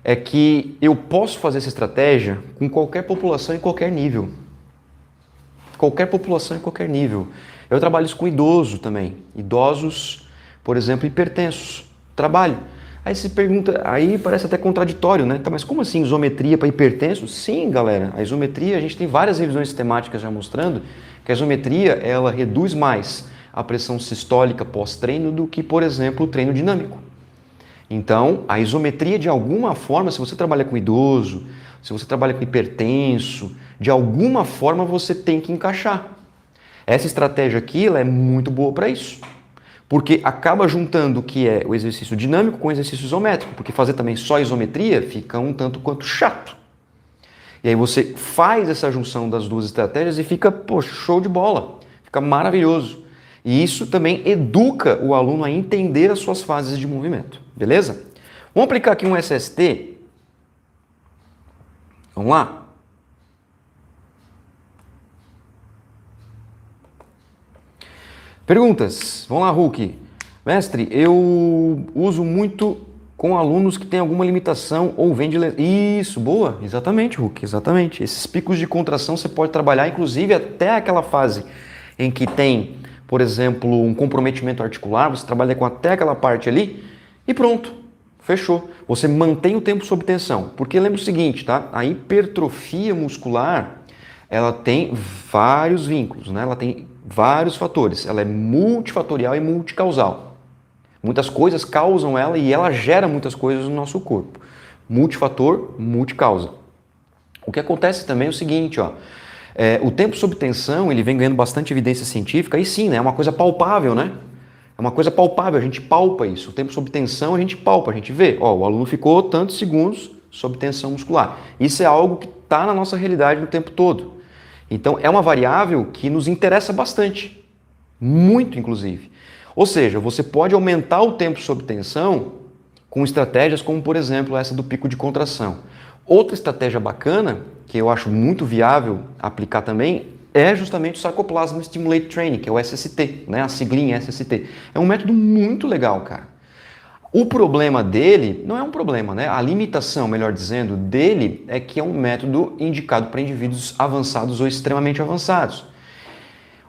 é que eu posso fazer essa estratégia com qualquer população em qualquer nível. Qualquer população em qualquer nível. Eu trabalho isso com idoso também. Idosos, por exemplo, hipertensos. Trabalho. Aí se pergunta, aí parece até contraditório, né? Tá, mas como assim isometria para hipertensos? Sim, galera. A isometria, a gente tem várias revisões sistemáticas já mostrando que a isometria, ela reduz mais a pressão sistólica pós-treino do que, por exemplo, o treino dinâmico. Então, a isometria, de alguma forma, se você trabalha com idoso, se você trabalha com hipertenso, de alguma forma você tem que encaixar. Essa estratégia aqui ela é muito boa para isso. Porque acaba juntando o que é o exercício dinâmico com o exercício isométrico, porque fazer também só isometria fica um tanto quanto chato. E aí você faz essa junção das duas estratégias e fica, pô, show de bola, fica maravilhoso. E isso também educa o aluno a entender as suas fases de movimento, beleza? Vamos aplicar aqui um SST. Vamos lá? Perguntas. Vamos lá, Hulk. Mestre, eu uso muito com alunos que têm alguma limitação ou vêm de... Isso, boa. Exatamente, Hulk, exatamente. Esses picos de contração você pode trabalhar, inclusive, até aquela fase em que tem, por exemplo, um comprometimento articular, você trabalha com até aquela parte ali e pronto, fechou. Você mantém o tempo sob tensão. Porque lembra o seguinte, tá? A hipertrofia muscular, ela tem vários vínculos, né? Ela tem vários fatores. Ela é multifatorial e multicausal. Muitas coisas causam ela e ela gera muitas coisas no nosso corpo. Multifator, multicausa. O que acontece também é o seguinte, ó. O tempo sob tensão, ele vem ganhando bastante evidência científica, e sim, né? É uma coisa palpável, né? É uma coisa palpável, a gente palpa isso. O tempo sob tensão a gente palpa, a gente vê. Ó, o aluno ficou tantos segundos sob tensão muscular. Isso é algo que está na nossa realidade o tempo todo. Então, é uma variável que nos interessa bastante. Muito, inclusive. Ou seja, você pode aumentar o tempo sob tensão com estratégias como, por exemplo, essa do pico de contração. Outra estratégia bacana, que eu acho muito viável aplicar também, é justamente o Sarcoplasma Stimulate Training, que é o SST, né? A siglinha SST. É um método muito legal, cara. O problema dele, não é um problema, né? A limitação, melhor dizendo, dele é que é um método indicado para indivíduos avançados ou extremamente avançados.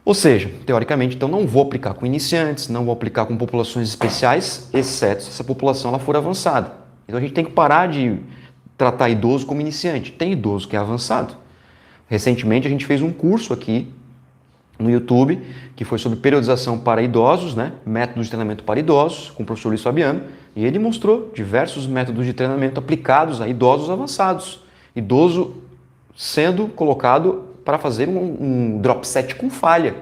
Ou seja, teoricamente, então não vou aplicar com iniciantes, não vou aplicar com populações especiais, exceto se essa população ela for avançada. Então a gente tem que parar de tratar idoso como iniciante. Tem idoso que é avançado. Recentemente a gente fez um curso aqui no YouTube, que foi sobre periodização para idosos, né? Métodos de treinamento para idosos, com o professor Luiz Fabiano, e ele mostrou diversos métodos de treinamento aplicados a idosos avançados. Idoso sendo colocado para fazer um drop set com falha.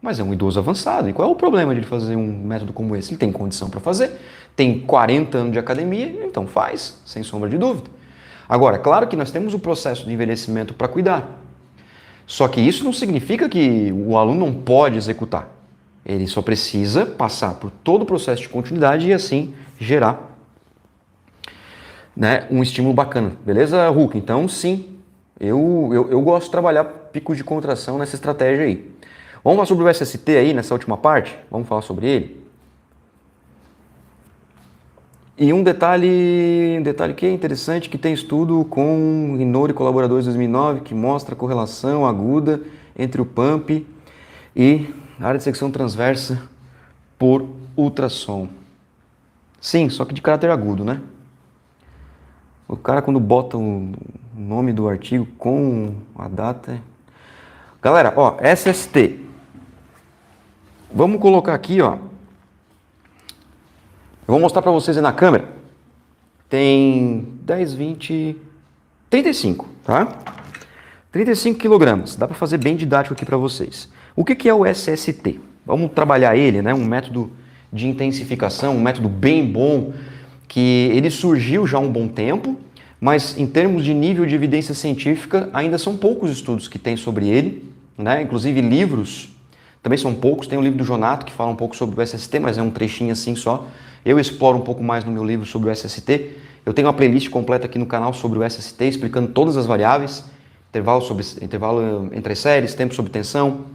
Mas é um idoso avançado. E qual é o problema de ele fazer um método como esse? Ele tem condição para fazer, tem 40 anos de academia, então faz, sem sombra de dúvida. Agora, claro que nós temos o processo de envelhecimento para cuidar. Só que isso não significa que o aluno não pode executar. Ele só precisa passar por todo o processo de continuidade e assim gerar, né, um estímulo bacana. Beleza, Hulk? Então, sim, eu gosto de trabalhar picos de contração nessa estratégia aí. Vamos falar sobre o SST aí, nessa última parte? Vamos falar sobre ele? E um detalhe que é interessante, que tem estudo com Rinori e colaboradores de 2009, que mostra a correlação aguda entre o pump e a área de secção transversa por ultrassom. Sim, só que de caráter agudo, né? O cara, quando bota o nome do artigo com a data... Galera, ó, SST. Vamos colocar aqui, ó. Eu vou mostrar para vocês aí na câmera. Tem 10, 20, 35, tá? 35 quilogramas. Dá para fazer bem didático aqui para vocês. O que é o SST? Vamos trabalhar ele, né? Um método de intensificação, um método bem bom, que ele surgiu já há um bom tempo, mas em termos de nível de evidência científica, ainda são poucos estudos que tem sobre ele, né? Inclusive livros, também são poucos. Tem o livro do Jonato que fala um pouco sobre o SST, mas é um trechinho assim só. Eu exploro um pouco mais no meu livro sobre o SST. Eu tenho uma playlist completa aqui no canal sobre o SST, explicando todas as variáveis, intervalo entre as séries, tempo sob tensão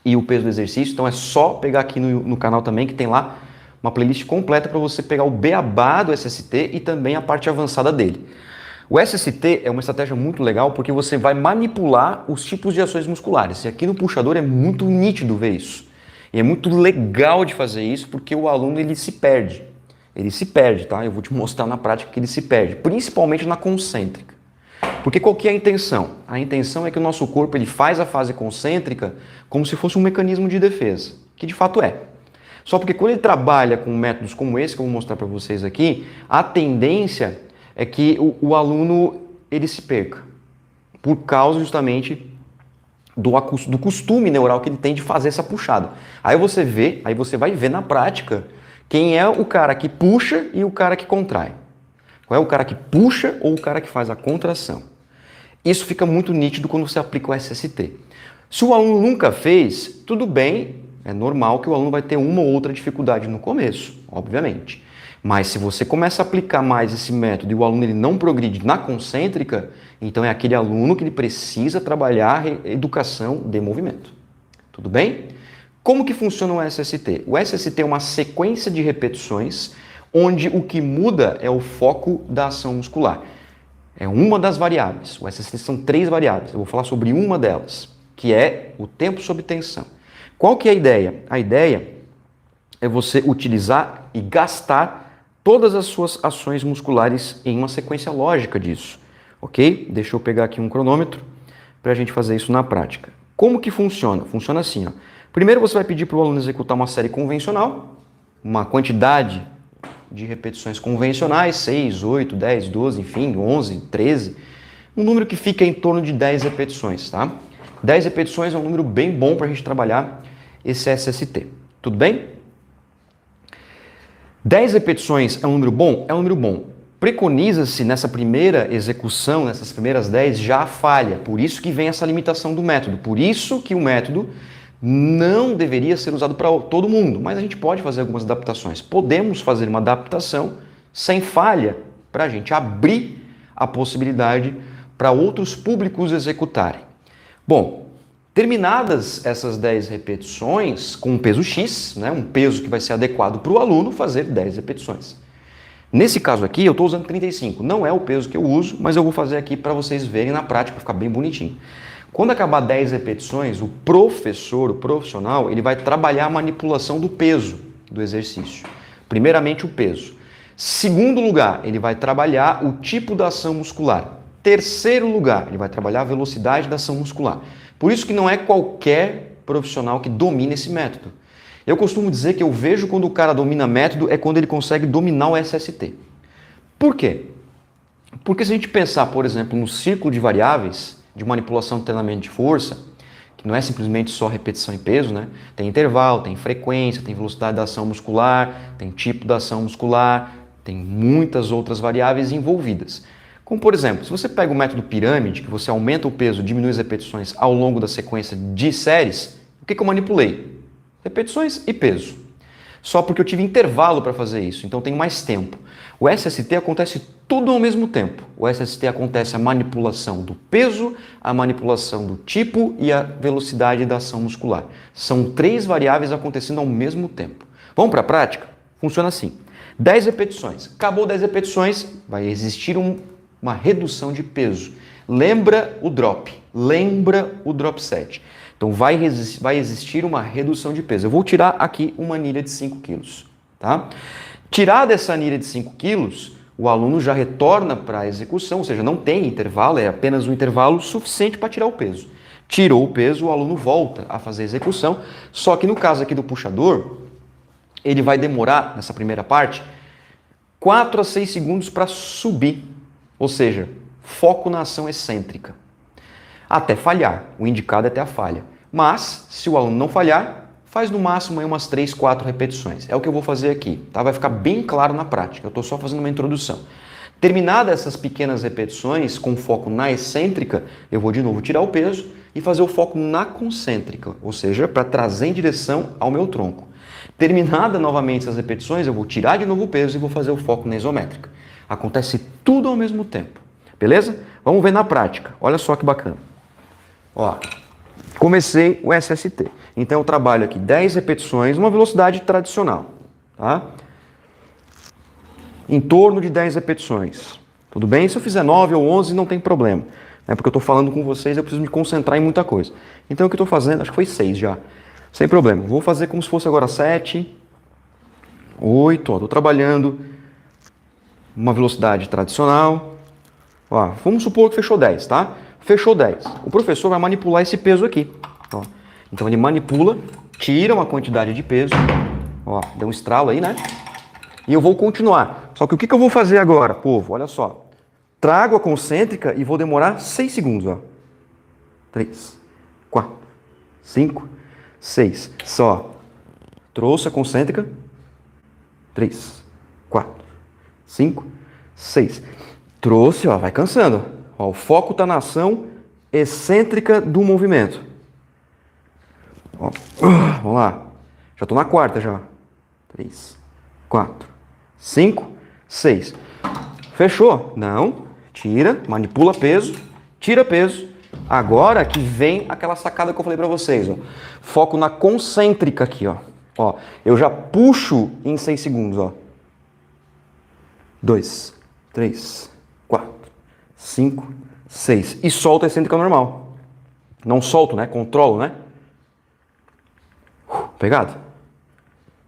e o peso do exercício. Então é só pegar aqui no canal também, que tem lá uma playlist completa para você pegar o beabá do SST e também a parte avançada dele. O SST é uma estratégia muito legal porque você vai manipular os tipos de ações musculares. E aqui no puxador é muito nítido ver isso. E é muito legal de fazer isso porque o aluno ele se perde. Ele se perde, tá? Eu vou te mostrar na prática que ele se perde, principalmente na concêntrica. Porque qual que é a intenção? A intenção é que o nosso corpo ele faz a fase concêntrica como se fosse um mecanismo de defesa, que de fato é. Só porque quando ele trabalha com métodos como esse que eu vou mostrar para vocês aqui, a tendência é que o aluno ele se perca, por causa justamente do costume neural que ele tem de fazer essa puxada. Aí você vai ver na prática quem é o cara que puxa e o cara que contrai. Qual é o cara que puxa ou o cara que faz a contração? Isso fica muito nítido quando você aplica o SST. Se o aluno nunca fez, tudo bem, é normal que o aluno vai ter uma ou outra dificuldade no começo, obviamente. Mas se você começa a aplicar mais esse método e o aluno ele não progride na concêntrica, então é aquele aluno que ele precisa trabalhar a educação de movimento. Tudo bem? Como que funciona o SST? O SST é uma sequência de repetições onde o que muda é o foco da ação muscular. É uma das variáveis. O SST são 3 variáveis. Eu vou falar sobre uma delas, que é o tempo sob tensão. Qual que é a ideia? A ideia é você utilizar e gastar todas as suas ações musculares em uma sequência lógica disso. Ok? Deixa eu pegar aqui um cronômetro para a gente fazer isso na prática. Como que funciona? Funciona assim, ó. Primeiro você vai pedir para o aluno executar uma série convencional, uma quantidade de repetições convencionais, 6, 8, 10, 12, enfim, 11, 13, um número que fica em torno de 10 repetições, tá? 10 repetições é um número bem bom para a gente trabalhar esse SST. Tudo bem? 10 repetições é um número bom? É um número bom. Preconiza-se nessa primeira execução, nessas primeiras 10, já a falha. Por isso que vem essa limitação do método. Por isso que o método não deveria ser usado para todo mundo. Mas a gente pode fazer algumas adaptações. Podemos fazer uma adaptação sem falha para a gente abrir a possibilidade para outros públicos executarem. Bom, terminadas essas 10 repetições com um peso X, né, um peso que vai ser adequado para o aluno fazer 10 repetições. Nesse caso aqui, eu estou usando 35. Não é o peso que eu uso, mas eu vou fazer aqui para vocês verem na prática, para ficar bem bonitinho. Quando acabar 10 repetições, o professor, o profissional, ele vai trabalhar a manipulação do peso do exercício. Primeiramente, o peso. Segundo lugar, ele vai trabalhar o tipo da ação muscular. Terceiro lugar, ele vai trabalhar a velocidade da ação muscular. Por isso que não é qualquer profissional que domina esse método. Eu costumo dizer que eu vejo quando o cara domina método é quando ele consegue dominar o SST. Por quê? Porque se a gente pensar, por exemplo, no círculo de variáveis de manipulação de treinamento de força, que não é simplesmente só repetição e peso, né? Tem intervalo, tem frequência, tem velocidade da ação muscular, tem tipo da ação muscular, tem muitas outras variáveis envolvidas. Como, por exemplo, se você pega o método pirâmide, que você aumenta o peso, diminui as repetições ao longo da sequência de séries, o que eu manipulei? Repetições e peso. Só porque eu tive intervalo para fazer isso, então tenho mais tempo. O SST acontece tudo ao mesmo tempo. O SST acontece a manipulação do peso, a manipulação do tipo e a velocidade da ação muscular. São 3 variáveis acontecendo ao mesmo tempo. Vamos para a prática? Funciona assim. 10 repetições. Acabou 10 repetições, vai existir uma redução de peso. Lembra o drop set. Então vai existir uma redução de peso. Eu vou tirar aqui uma anilha de 5 kg. Tá? Tirada essa anilha de 5 kg, o aluno já retorna para a execução, ou seja, não tem intervalo, é apenas um intervalo suficiente para tirar o peso. Tirou o peso, o aluno volta a fazer a execução, só que no caso aqui do puxador, ele vai demorar, nessa primeira parte, 4 a 6 segundos para subir, ou seja, foco na ação excêntrica. Até falhar, o indicado é até a falha. Mas, se o aluno não falhar, faz no máximo aí umas 3, 4 repetições. É o que eu vou fazer aqui, tá? Vai ficar bem claro na prática, eu estou só fazendo uma introdução. Terminadas essas pequenas repetições com foco na excêntrica, eu vou de novo tirar o peso e fazer o foco na concêntrica, ou seja, para trazer em direção ao meu tronco. Terminada novamente essas repetições, eu vou tirar de novo o peso e vou fazer o foco na isométrica. Acontece tudo ao mesmo tempo, beleza? Vamos ver na prática, olha só que bacana. Ó, comecei o SST. Então eu trabalho aqui 10 repetições, uma velocidade tradicional, tá? Em torno de 10 repetições. Tudo bem? Se eu fizer 9 ou 11 não tem problema, né? Porque eu estou falando com vocês, eu preciso me concentrar em muita coisa. Então o que eu estou fazendo, acho que foi 6 já, sem problema. Vou fazer como se fosse agora 7, 8, estou trabalhando uma velocidade tradicional. Ó, vamos supor que fechou 10, tá? Fechou 10. O professor vai manipular esse peso aqui. Ó. Então ele manipula, tira uma quantidade de peso. Ó, deu um estralo aí, né? E eu vou continuar. Só que o que eu vou fazer agora, povo? Olha só. Trago a concêntrica e vou demorar 6 segundos. Ó. 3, 4, 5, 6. Só. Trouxe a concêntrica. 3, 4, 5, 6. Trouxe, ó, vai cansando. Ó, o foco está na ação excêntrica do movimento. Ó, vamos lá. Já estou na quarta já. 3, 4, 5, 6. Fechou? Não. Tira, manipula peso, tira peso. Agora que vem aquela sacada que eu falei para vocês. Ó. Foco na concêntrica aqui, ó. Ó. Eu já puxo em 6 segundos, ó. 2, 3, 4, 5, 6. E solto a excêntrica normal. Não solto, né? Controlo, né? Pegado?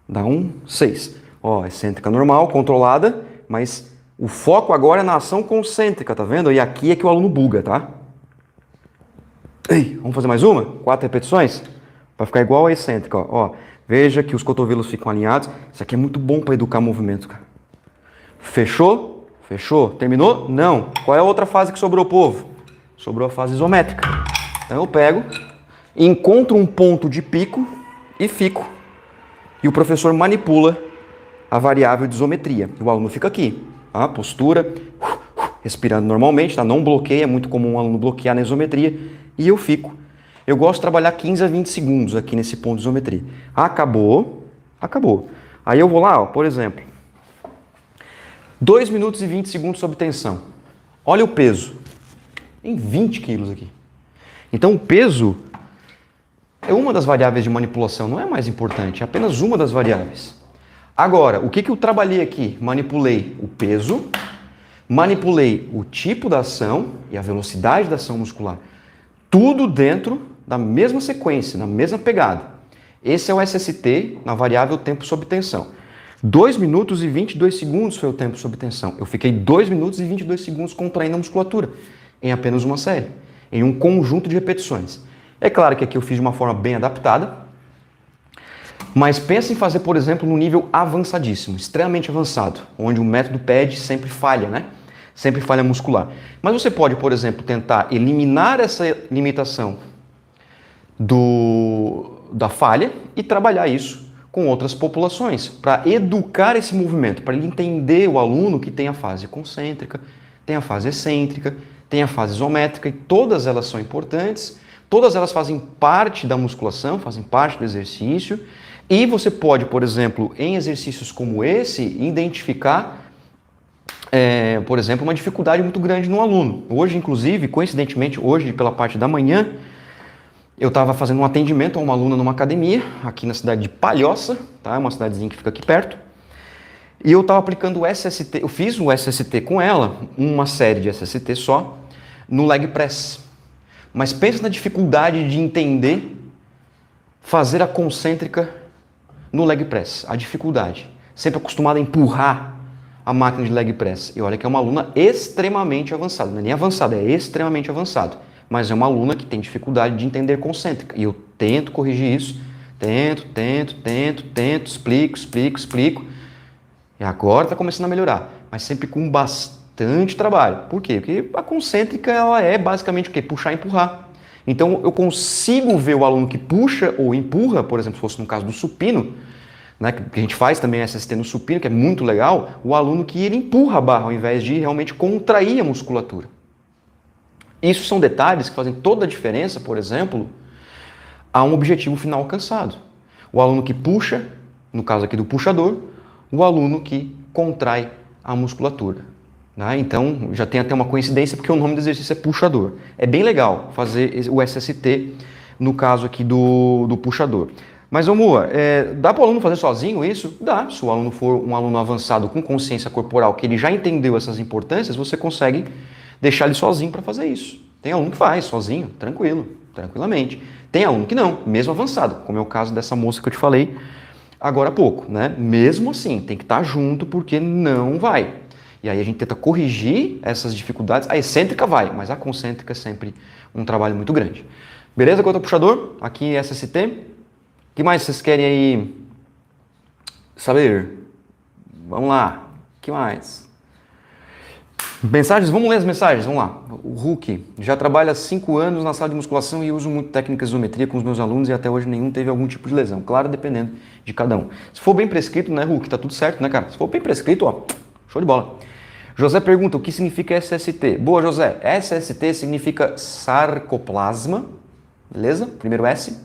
Dá 6. Ó, excêntrica normal, controlada, mas o foco agora é na ação concêntrica, tá vendo? E aqui é que o aluno buga, tá? Ei, vamos fazer mais uma? 4 repetições? Para ficar igual a excêntrica, ó. Ó. Veja que os cotovelos ficam alinhados. Isso aqui é muito bom para educar movimento, cara. Fechou? Fechou? Terminou? Não. Qual é a outra fase que sobrou, povo? Sobrou a fase isométrica. Então eu pego, encontro um ponto de pico e fico. E o professor manipula a variável de isometria. O aluno fica aqui, tá? Postura, respirando normalmente, tá? Não bloqueia, é muito comum o aluno bloquear na isometria. E eu fico. Eu gosto de trabalhar 15 a 20 segundos aqui nesse ponto de isometria. Acabou, acabou. Aí eu vou lá, ó, por exemplo, 2 minutos e 20 segundos sob tensão. Olha o peso. Tem 20 quilos aqui. Então o peso é uma das variáveis de manipulação, não é mais importante, é apenas uma das variáveis. Agora, o que eu trabalhei aqui? Manipulei o peso, manipulei o tipo da ação e a velocidade da ação muscular. Tudo dentro da mesma sequência, na mesma pegada. Esse é o SST na variável tempo sob tensão. 2 minutos e 22 segundos foi o tempo sob tensão. Eu fiquei 2 minutos e 22 segundos contraindo a musculatura em apenas uma série, em um conjunto de repetições. É claro que aqui eu fiz de uma forma bem adaptada, mas pense em fazer, por exemplo, no nível avançadíssimo, extremamente avançado, onde o método PED sempre falha, né? Sempre falha muscular. Mas você pode, por exemplo, tentar eliminar essa limitação da falha e trabalhar isso com outras populações, para educar esse movimento, para ele entender o aluno que tem a fase concêntrica, tem a fase excêntrica, tem a fase isométrica, e todas elas são importantes, todas elas fazem parte da musculação, fazem parte do exercício, e você pode, por exemplo, em exercícios como esse, identificar, por exemplo, uma dificuldade muito grande no aluno. Hoje, inclusive, coincidentemente, hoje pela parte da manhã, eu estava fazendo um atendimento a uma aluna numa academia, aqui na cidade de Palhoça, tá? Uma cidadezinha que fica aqui perto. E eu estava aplicando o SST, eu fiz o SST com ela, uma série de SST só, no leg press. Mas pensa na dificuldade de entender fazer a concêntrica no leg press, a dificuldade. Sempre acostumada a empurrar a máquina de leg press. E olha que é uma aluna extremamente avançada, não é nem avançada, é extremamente avançado. Mas é uma aluna que tem dificuldade de entender concêntrica. E eu tento corrigir isso. Tento, explico. E agora está começando a melhorar. Mas sempre com bastante trabalho. Por quê? Porque a concêntrica ela é basicamente o quê? Puxar e empurrar. Então eu consigo ver o aluno que puxa ou empurra, por exemplo, se fosse no caso do supino, né, que a gente faz também SST no supino, que é muito legal, o aluno que ele empurra a barra ao invés de realmente contrair a musculatura. Isso são detalhes que fazem toda a diferença, por exemplo, a um objetivo final alcançado. O aluno que puxa, no caso aqui do puxador, o aluno que contrai a musculatura. Né? Então, já tem até uma coincidência, porque o nome do exercício é puxador. É bem legal fazer o SST no caso aqui do puxador. Mas, Omua, dá para o aluno fazer sozinho isso? Dá. Se o aluno for um aluno avançado com consciência corporal, que ele já entendeu essas importâncias, você consegue deixar ele sozinho para fazer isso. Tem aluno que faz sozinho, tranquilamente. Tem aluno que não, mesmo avançado, como é o caso dessa moça que eu te falei agora há pouco, né? Mesmo assim, tem que estar junto porque não vai. E aí a gente tenta corrigir essas dificuldades. A excêntrica vai, mas a concêntrica é sempre um trabalho muito grande. Beleza, quanto ao puxador? Aqui é SST. O que mais vocês querem aí saber? Vamos lá. O que mais? Mensagens, vamos ler as mensagens, vamos lá. O Hulk já trabalha há 5 anos na sala de musculação e uso muito técnicas de isometria com os meus alunos e até hoje nenhum teve algum tipo de lesão. Claro, dependendo de cada um. Se for bem prescrito, né, Hulk, tá tudo certo, né, cara? Se for bem prescrito, ó, show de bola. José pergunta, o que significa SST? Boa, José. SST significa sarcoplasma, beleza? Primeiro S.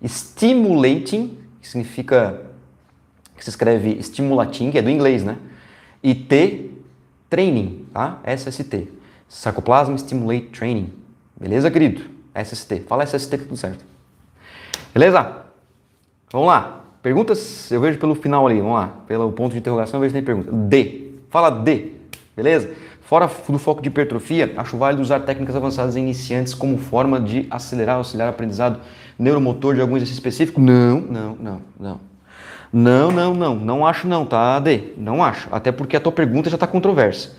Stimulating, que significa, que se escreve stimulating, que é do inglês, né? E T, training, tá? SST. Sarcoplasma Stimulate Training. Beleza, querido? SST. Fala SST que tudo certo. Beleza? Vamos lá. Perguntas, eu vejo pelo final ali, vamos lá. Pelo ponto de interrogação, eu vejo que tem pergunta. D. Fala D. Beleza? Fora do foco de hipertrofia, acho válido usar técnicas avançadas em iniciantes como forma de acelerar, auxiliar o aprendizado neuromotor de algum exercício específico? Não acho não, tá, D? Não acho, até porque a tua pergunta já está controversa.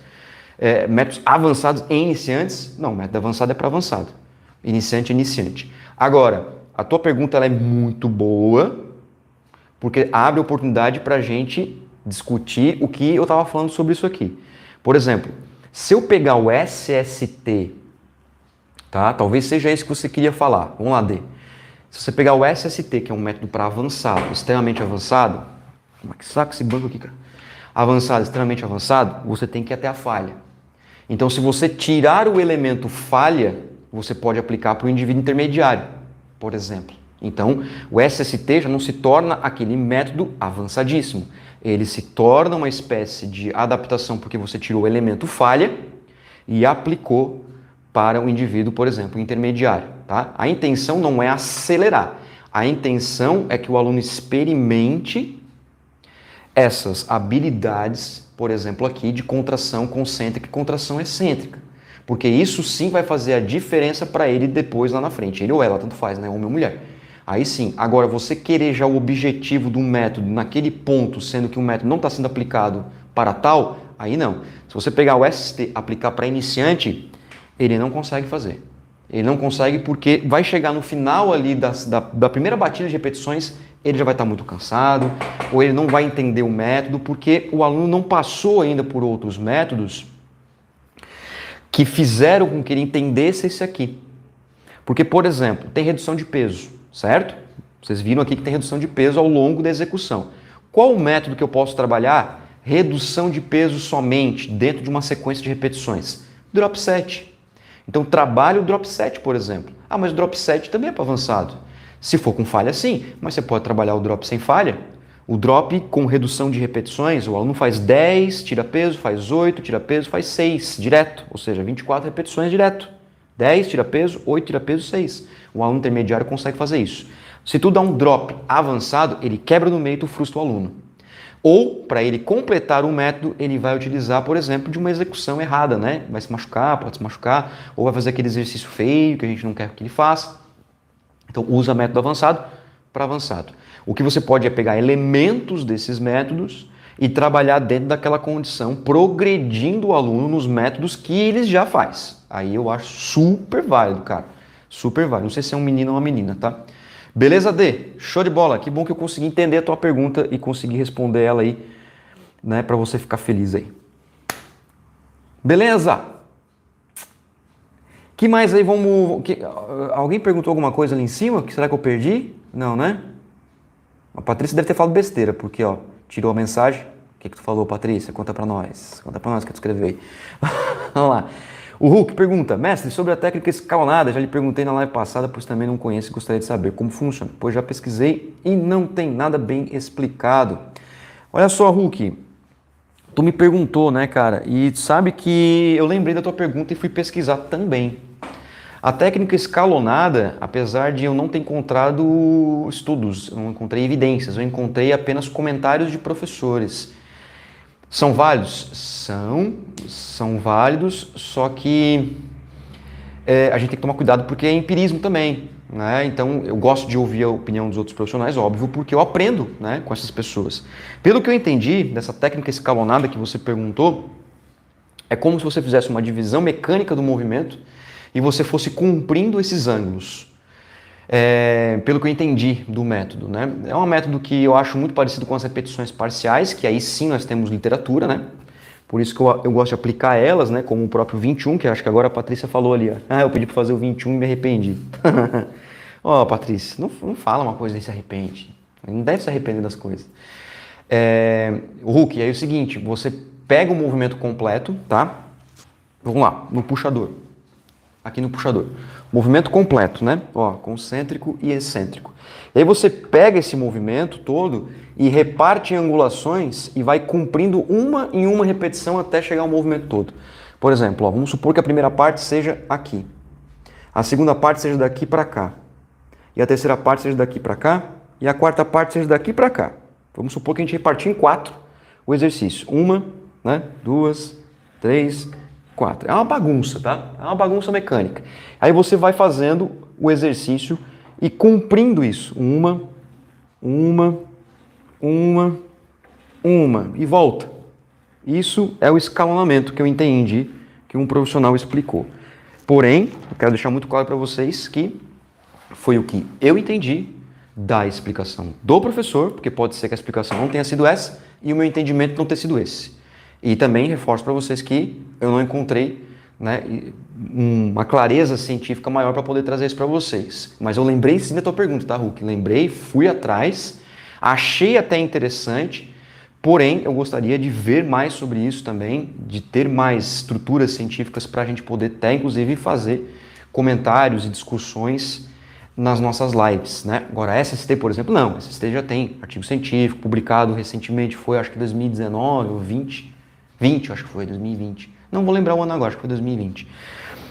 Métodos avançados em iniciantes? Não, método avançado é para avançado. Iniciante é iniciante. Agora, a tua pergunta ela é muito boa, porque abre oportunidade para a gente discutir o que eu estava falando sobre isso aqui. Por exemplo, se eu pegar o SST, tá? Talvez seja isso que você queria falar. Vamos lá, D. Se você pegar o SST, que é um método para avançado, extremamente avançado, que saco esse banco aqui, cara. Avançado, extremamente avançado, você tem que ir até a falha. Então, se você tirar o elemento falha, você pode aplicar para o indivíduo intermediário, por exemplo. Então, o SST já não se torna aquele método avançadíssimo. Ele se torna uma espécie de adaptação porque você tirou o elemento falha e aplicou para o indivíduo, por exemplo, intermediário. Tá? A intenção não é acelerar. A intenção é que o aluno experimente essas habilidades, por exemplo, aqui de contração concêntrica e contração excêntrica. Porque isso sim vai fazer a diferença para ele depois lá na frente. Ele ou ela, tanto faz, né? Homem ou mulher. Aí sim. Agora, você querer já o objetivo do método naquele ponto, sendo que o método não está sendo aplicado para tal, aí não. Se você pegar o ST, aplicar para iniciante, ele não consegue fazer. Ele não consegue porque vai chegar no final ali da primeira batida de repetições, ele já vai estar muito cansado, ou ele não vai entender o método, porque o aluno não passou ainda por outros métodos que fizeram com que ele entendesse esse aqui. Porque, por exemplo, tem redução de peso, certo? Vocês viram aqui que tem redução de peso ao longo da execução. Qual o método que eu posso trabalhar? Redução de peso somente dentro de uma sequência de repetições. Drop set. Então, trabalhe o drop set, por exemplo. Ah, mas o drop set também é para avançado. Se for com falha, sim, mas você pode trabalhar o drop sem falha. O drop com redução de repetições, o aluno faz 10, tira peso, faz 8, tira peso, faz 6, direto. Ou seja, 24 repetições direto. 10, tira peso, 8, tira peso, 6. O aluno intermediário consegue fazer isso. Se tu dá um drop avançado, ele quebra no meio e tu frustra o aluno. Ou, para ele completar o método, ele vai utilizar, por exemplo, de uma execução errada, né? Vai se machucar, pode se machucar, ou vai fazer aquele exercício feio que a gente não quer que ele faça. Então, usa método avançado para avançado. O que você pode é pegar elementos desses métodos e trabalhar dentro daquela condição, progredindo o aluno nos métodos que ele já faz. Aí eu acho super válido, cara. Super válido. Não sei se é um menino ou uma menina, tá? Beleza, D? Show de bola. Que bom que eu consegui entender a tua pergunta e consegui responder ela aí, né, para você ficar feliz aí. Beleza? Que mais aí vamos... Alguém perguntou alguma coisa ali em cima? Será que eu perdi? Não, né? A Patrícia deve ter falado besteira, porque, ó, tirou a mensagem. O que tu falou, Patrícia? Conta pra nós. Conta pra nós o que tu escreveu aí. Vamos lá. O Hulk pergunta, mestre, sobre a técnica escalonada, já lhe perguntei na live passada, pois também não conheço e gostaria de saber como funciona, pois já pesquisei e não tem nada bem explicado. Olha só, Hulk, tu me perguntou, né, cara, e sabe que eu lembrei da tua pergunta e fui pesquisar também. A técnica escalonada, apesar de eu não ter encontrado estudos, eu não encontrei evidências, eu encontrei apenas comentários de professores. São válidos? São válidos, só que a gente tem que tomar cuidado porque é empirismo também, né? Então, eu gosto de ouvir a opinião dos outros profissionais, óbvio, porque eu aprendo, né, com essas pessoas. Pelo que eu entendi dessa técnica escalonada que você perguntou, é como se você fizesse uma divisão mecânica do movimento e você fosse cumprindo esses ângulos. Pelo que eu entendi do método, né? É um método que eu acho muito parecido com as repetições parciais, que aí sim nós temos literatura, né? Por isso que eu gosto de aplicar elas, né? Como o próprio 21, que acho que agora a Patrícia falou ali. Ó. Ah, eu pedi para fazer o 21 e me arrependi. Ó, Patrícia, não fala uma coisa e se arrepende. Não deve se arrepender das coisas. Hulk, aí é o seguinte, você pega o movimento completo, tá? Vamos lá, no puxador. Aqui no puxador. Movimento completo, né? Ó, concêntrico e excêntrico. E aí você pega esse movimento todo e reparte em angulações e vai cumprindo uma em uma repetição até chegar ao movimento todo. Por exemplo, ó, vamos supor que a primeira parte seja aqui. A segunda parte seja daqui para cá. E a terceira parte seja daqui para cá. E a quarta parte seja daqui para cá. Vamos supor que a gente repartiu em 4 o exercício. 1, né? 2, 3, 4. É uma bagunça, tá? É uma bagunça mecânica. Aí você vai fazendo o exercício e cumprindo isso. Uma, e volta. Isso é o escalonamento que eu entendi que um profissional explicou. Porém, eu quero deixar muito claro para vocês que foi o que eu entendi da explicação do professor, porque pode ser que a explicação não tenha sido essa e o meu entendimento não ter sido esse. E também reforço para vocês que eu não encontrei, né, uma clareza científica maior para poder trazer isso para vocês. Mas eu lembrei sim da tua pergunta, tá, Hulk? Lembrei, fui atrás, achei até interessante, porém eu gostaria de ver mais sobre isso também, de ter mais estruturas científicas para a gente poder até, inclusive, fazer comentários e discussões nas nossas lives, né? Agora, SST, por exemplo, não. SST já tem artigo científico publicado recentemente, foi acho que 2019 ou 20, acho que foi 2020. Não vou lembrar o ano agora, acho que foi 2020.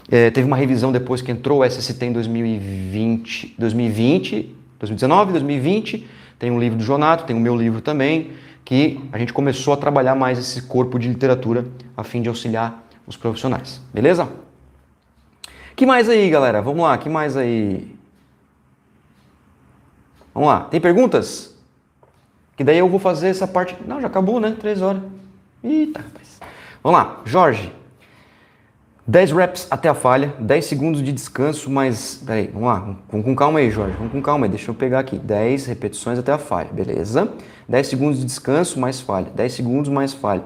Teve uma revisão depois que entrou o SST em 2020, 2019, 2020. Tem um livro do Jonato, tem o meu livro também, que a gente começou a trabalhar mais esse corpo de literatura a fim de auxiliar os profissionais. Beleza? Que mais aí, galera? Vamos lá, que mais aí? Vamos lá, tem perguntas? Que daí eu vou fazer essa parte... Não, já acabou, né? 3 horas. Eita, rapaz. Vamos lá, Jorge. 10 reps até a falha, 10 segundos de descanso, mas... Peraí, vamos lá, vamos com calma aí, Jorge. Vamos com calma aí, deixa eu pegar aqui. 10 repetições até a falha, beleza? 10 segundos de descanso, mais falha. 10 segundos, mais falha.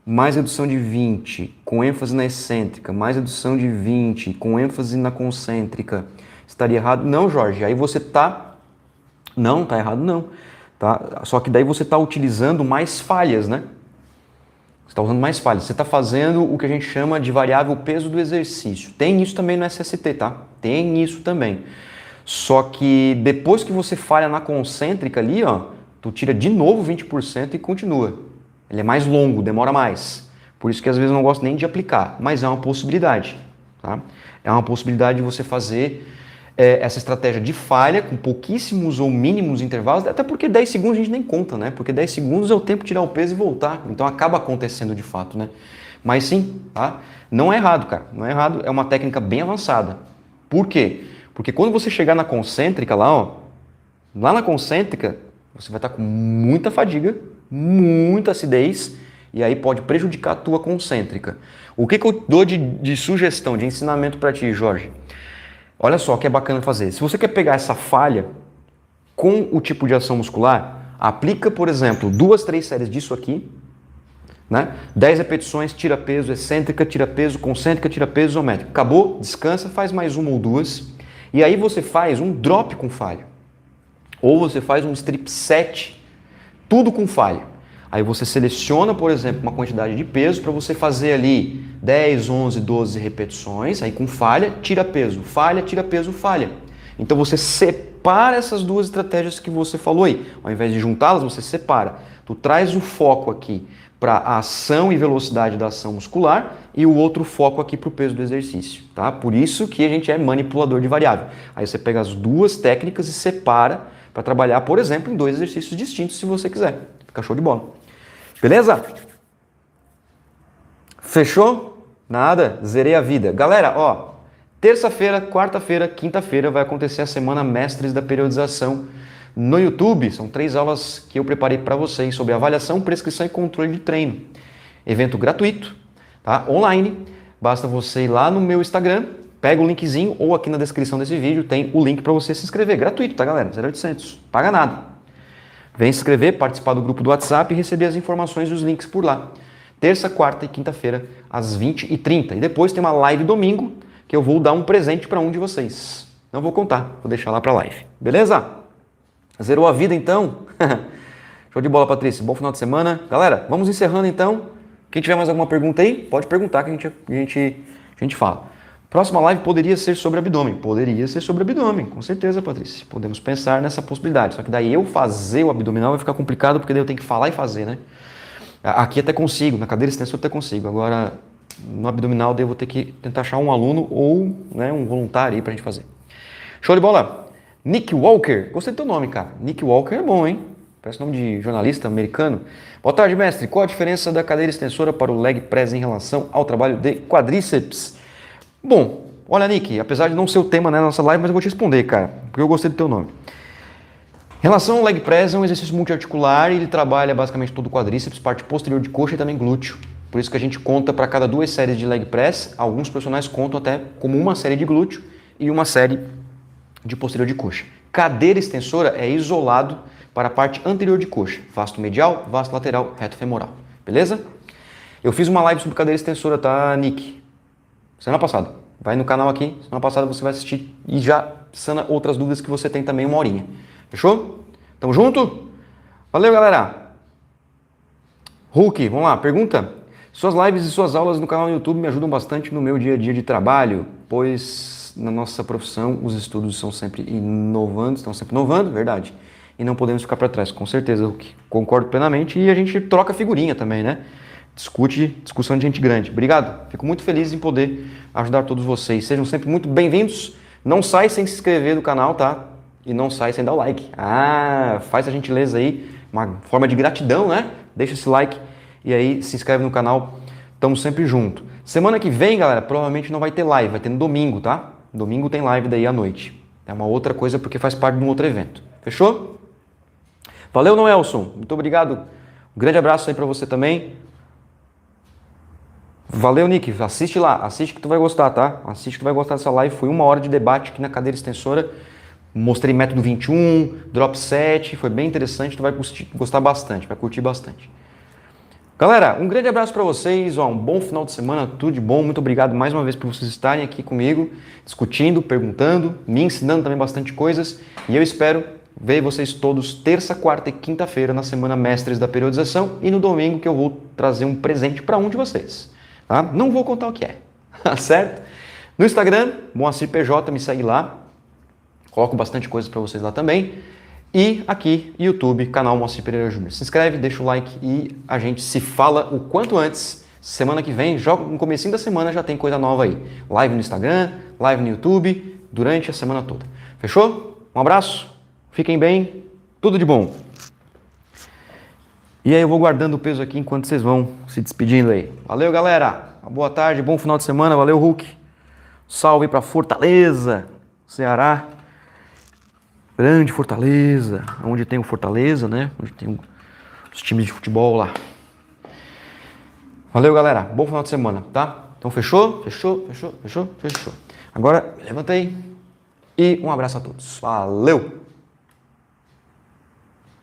Mais redução de 20, com ênfase na excêntrica. Mais redução de 20, com ênfase na concêntrica. Estaria errado? Não, Jorge, aí você tá... Não, tá errado não. Tá? Só que daí você está utilizando mais falhas, né? Você está usando mais falhas. Você está fazendo o que a gente chama de variável peso do exercício. Tem isso também no SST, tá? Tem isso também. Só que depois que você falha na concêntrica ali, ó, tu tira de novo 20% e continua. Ele é mais longo, demora mais. Por isso que às vezes eu não gosto nem de aplicar, mas é uma possibilidade, tá? É uma possibilidade de você fazer essa estratégia de falha com pouquíssimos ou mínimos intervalos, até porque 10 segundos a gente nem conta, né? Porque 10 segundos é o tempo de tirar o peso e voltar, então acaba acontecendo de fato, né? Mas sim, tá? Não é errado, cara, não é errado, é uma técnica bem avançada. Por quê? Porque quando você chegar na concêntrica lá, ó, lá na concêntrica, você vai estar com muita fadiga, muita acidez, e aí pode prejudicar a tua concêntrica. O que eu dou de sugestão, de ensinamento para ti, Jorge? Olha só o que é bacana fazer. Se você quer pegar essa falha com o tipo de ação muscular, aplica, por exemplo, 2, 3 séries disso aqui, né? 10 repetições, tira peso, excêntrica, tira peso, concêntrica, tira peso, isométrica. Acabou, descansa, faz mais uma ou duas. E aí você faz um drop com falha. Ou você faz um strip set, tudo com falha. Aí você seleciona, por exemplo, uma quantidade de peso para você fazer ali 10, 11, 12 repetições, aí com falha, tira peso, falha, tira peso, falha. Então você separa essas duas estratégias que você falou aí. Ao invés de juntá-las, você separa. Tu traz o foco aqui para a ação e velocidade da ação muscular e o outro foco aqui para o peso do exercício, tá? Por isso que a gente é manipulador de variável. Aí você pega as duas técnicas e separa para trabalhar, por exemplo, em 2 exercícios distintos, se você quiser. Fica show de bola. Beleza? Fechou? Nada? Zerei a vida. Galera, ó, terça-feira, quarta-feira, quinta-feira vai acontecer a Semana Mestres da Periodização no YouTube. São 3 aulas que eu preparei para vocês sobre avaliação, prescrição e controle de treino. Evento gratuito, tá? Online. Basta você ir lá no meu Instagram, pega o linkzinho ou aqui na descrição desse vídeo tem o link para você se inscrever. Gratuito, tá, galera? 0800. Paga nada. Vem se inscrever, participar do grupo do WhatsApp e receber as informações e os links por lá. Terça, quarta e quinta-feira, às 20h30. E depois tem uma live domingo, que eu vou dar um presente para um de vocês. Não vou contar, vou deixar lá para a live. Beleza? Zerou a vida então? Show de bola, Patrícia. Bom final de semana. Galera, vamos encerrando então. Quem tiver mais alguma pergunta aí, pode perguntar que a gente fala. Próxima live poderia ser sobre abdômen. Poderia ser sobre abdômen, com certeza, Patrícia. Podemos pensar nessa possibilidade. Só que daí eu fazer o abdominal vai ficar complicado, porque daí eu tenho que falar e fazer, né? Aqui até consigo, na cadeira extensora até consigo. Agora, no abdominal, daí eu vou ter que tentar achar um aluno ou, né, um voluntário aí pra gente fazer. Show de bola! Nick Walker. Gostei do teu nome, cara. Nick Walker é bom, hein? Parece nome de jornalista americano. Boa tarde, mestre. Qual a diferença da cadeira extensora para o leg press em relação ao trabalho de quadríceps? Bom, olha, Nick, apesar de não ser o tema, né, na nossa live, mas eu vou te responder, cara, porque eu gostei do teu nome. Em relação ao leg press, é um exercício multiarticular e ele trabalha basicamente todo o quadríceps, parte posterior de coxa e também glúteo. Por isso que a gente conta para cada 2 séries de leg press, alguns profissionais contam até como uma série de glúteo e uma série de posterior de coxa. Cadeira extensora é isolado para a parte anterior de coxa, vasto medial, vasto lateral, reto femoral. Beleza? Eu fiz uma live sobre cadeira extensora, tá, Nick? Semana passada. Vai no canal aqui, semana passada você vai assistir e já sana outras dúvidas que você tem também 1 horinha. Fechou? Tamo junto? Valeu, galera! Hulk, vamos lá, pergunta. Suas lives e suas aulas no canal no YouTube me ajudam bastante no meu dia a dia de trabalho, pois na nossa profissão os estudos estão sempre inovando, verdade. E não podemos ficar para trás, com certeza, Hulk. Concordo plenamente e a gente troca figurinha também, né? Discussão de gente grande. Obrigado. Fico muito feliz em poder ajudar todos vocês. Sejam sempre muito bem-vindos. Não sai sem se inscrever no canal, tá? E não sai sem dar o like. Faz a gentileza aí, uma forma de gratidão, né? Deixa esse like e aí se inscreve no canal. Tamo sempre junto. Semana que vem, galera, provavelmente não vai ter live, vai ter no domingo, tá? Domingo tem live daí à noite. É uma outra coisa porque faz parte de um outro evento. Fechou? Valeu, Noelson. Muito obrigado. Um grande abraço aí pra você também. Valeu, Nick. Assiste lá. Assiste que tu vai gostar, tá? Assiste que tu vai gostar dessa live. Foi 1 hora de debate aqui na cadeira extensora. Mostrei método 21, drop 7. Foi bem interessante. Tu vai gostar bastante. Vai curtir bastante. Galera, um grande abraço para vocês. Um bom final de semana. Tudo de bom. Muito obrigado mais uma vez por vocês estarem aqui comigo, discutindo, perguntando, me ensinando também bastante coisas. E eu espero ver vocês todos terça, quarta e quinta-feira na Semana Mestres da Periodização e no domingo que eu vou trazer um presente para um de vocês. Tá? Não vou contar o que é, certo? No Instagram, Moacir PJ, me segue lá. Coloco bastante coisa para vocês lá também. E aqui, YouTube, canal Moacir Pereira Júnior. Se inscreve, deixa o like e a gente se fala o quanto antes. Semana que vem, no comecinho da semana já tem coisa nova aí. Live no Instagram, live no YouTube, durante a semana toda. Fechou? Um abraço, fiquem bem, tudo de bom. E aí eu vou guardando o peso aqui enquanto vocês vão se despedindo aí. Valeu, galera. Uma boa tarde, bom final de semana. Valeu, Hulk. Salve para Fortaleza, Ceará. Grande Fortaleza. Onde tem o Fortaleza, né? Onde tem os times de futebol lá. Valeu, galera. Bom final de semana, tá? Então fechou? Fechou. Agora, levanta aí. E um abraço a todos. Valeu!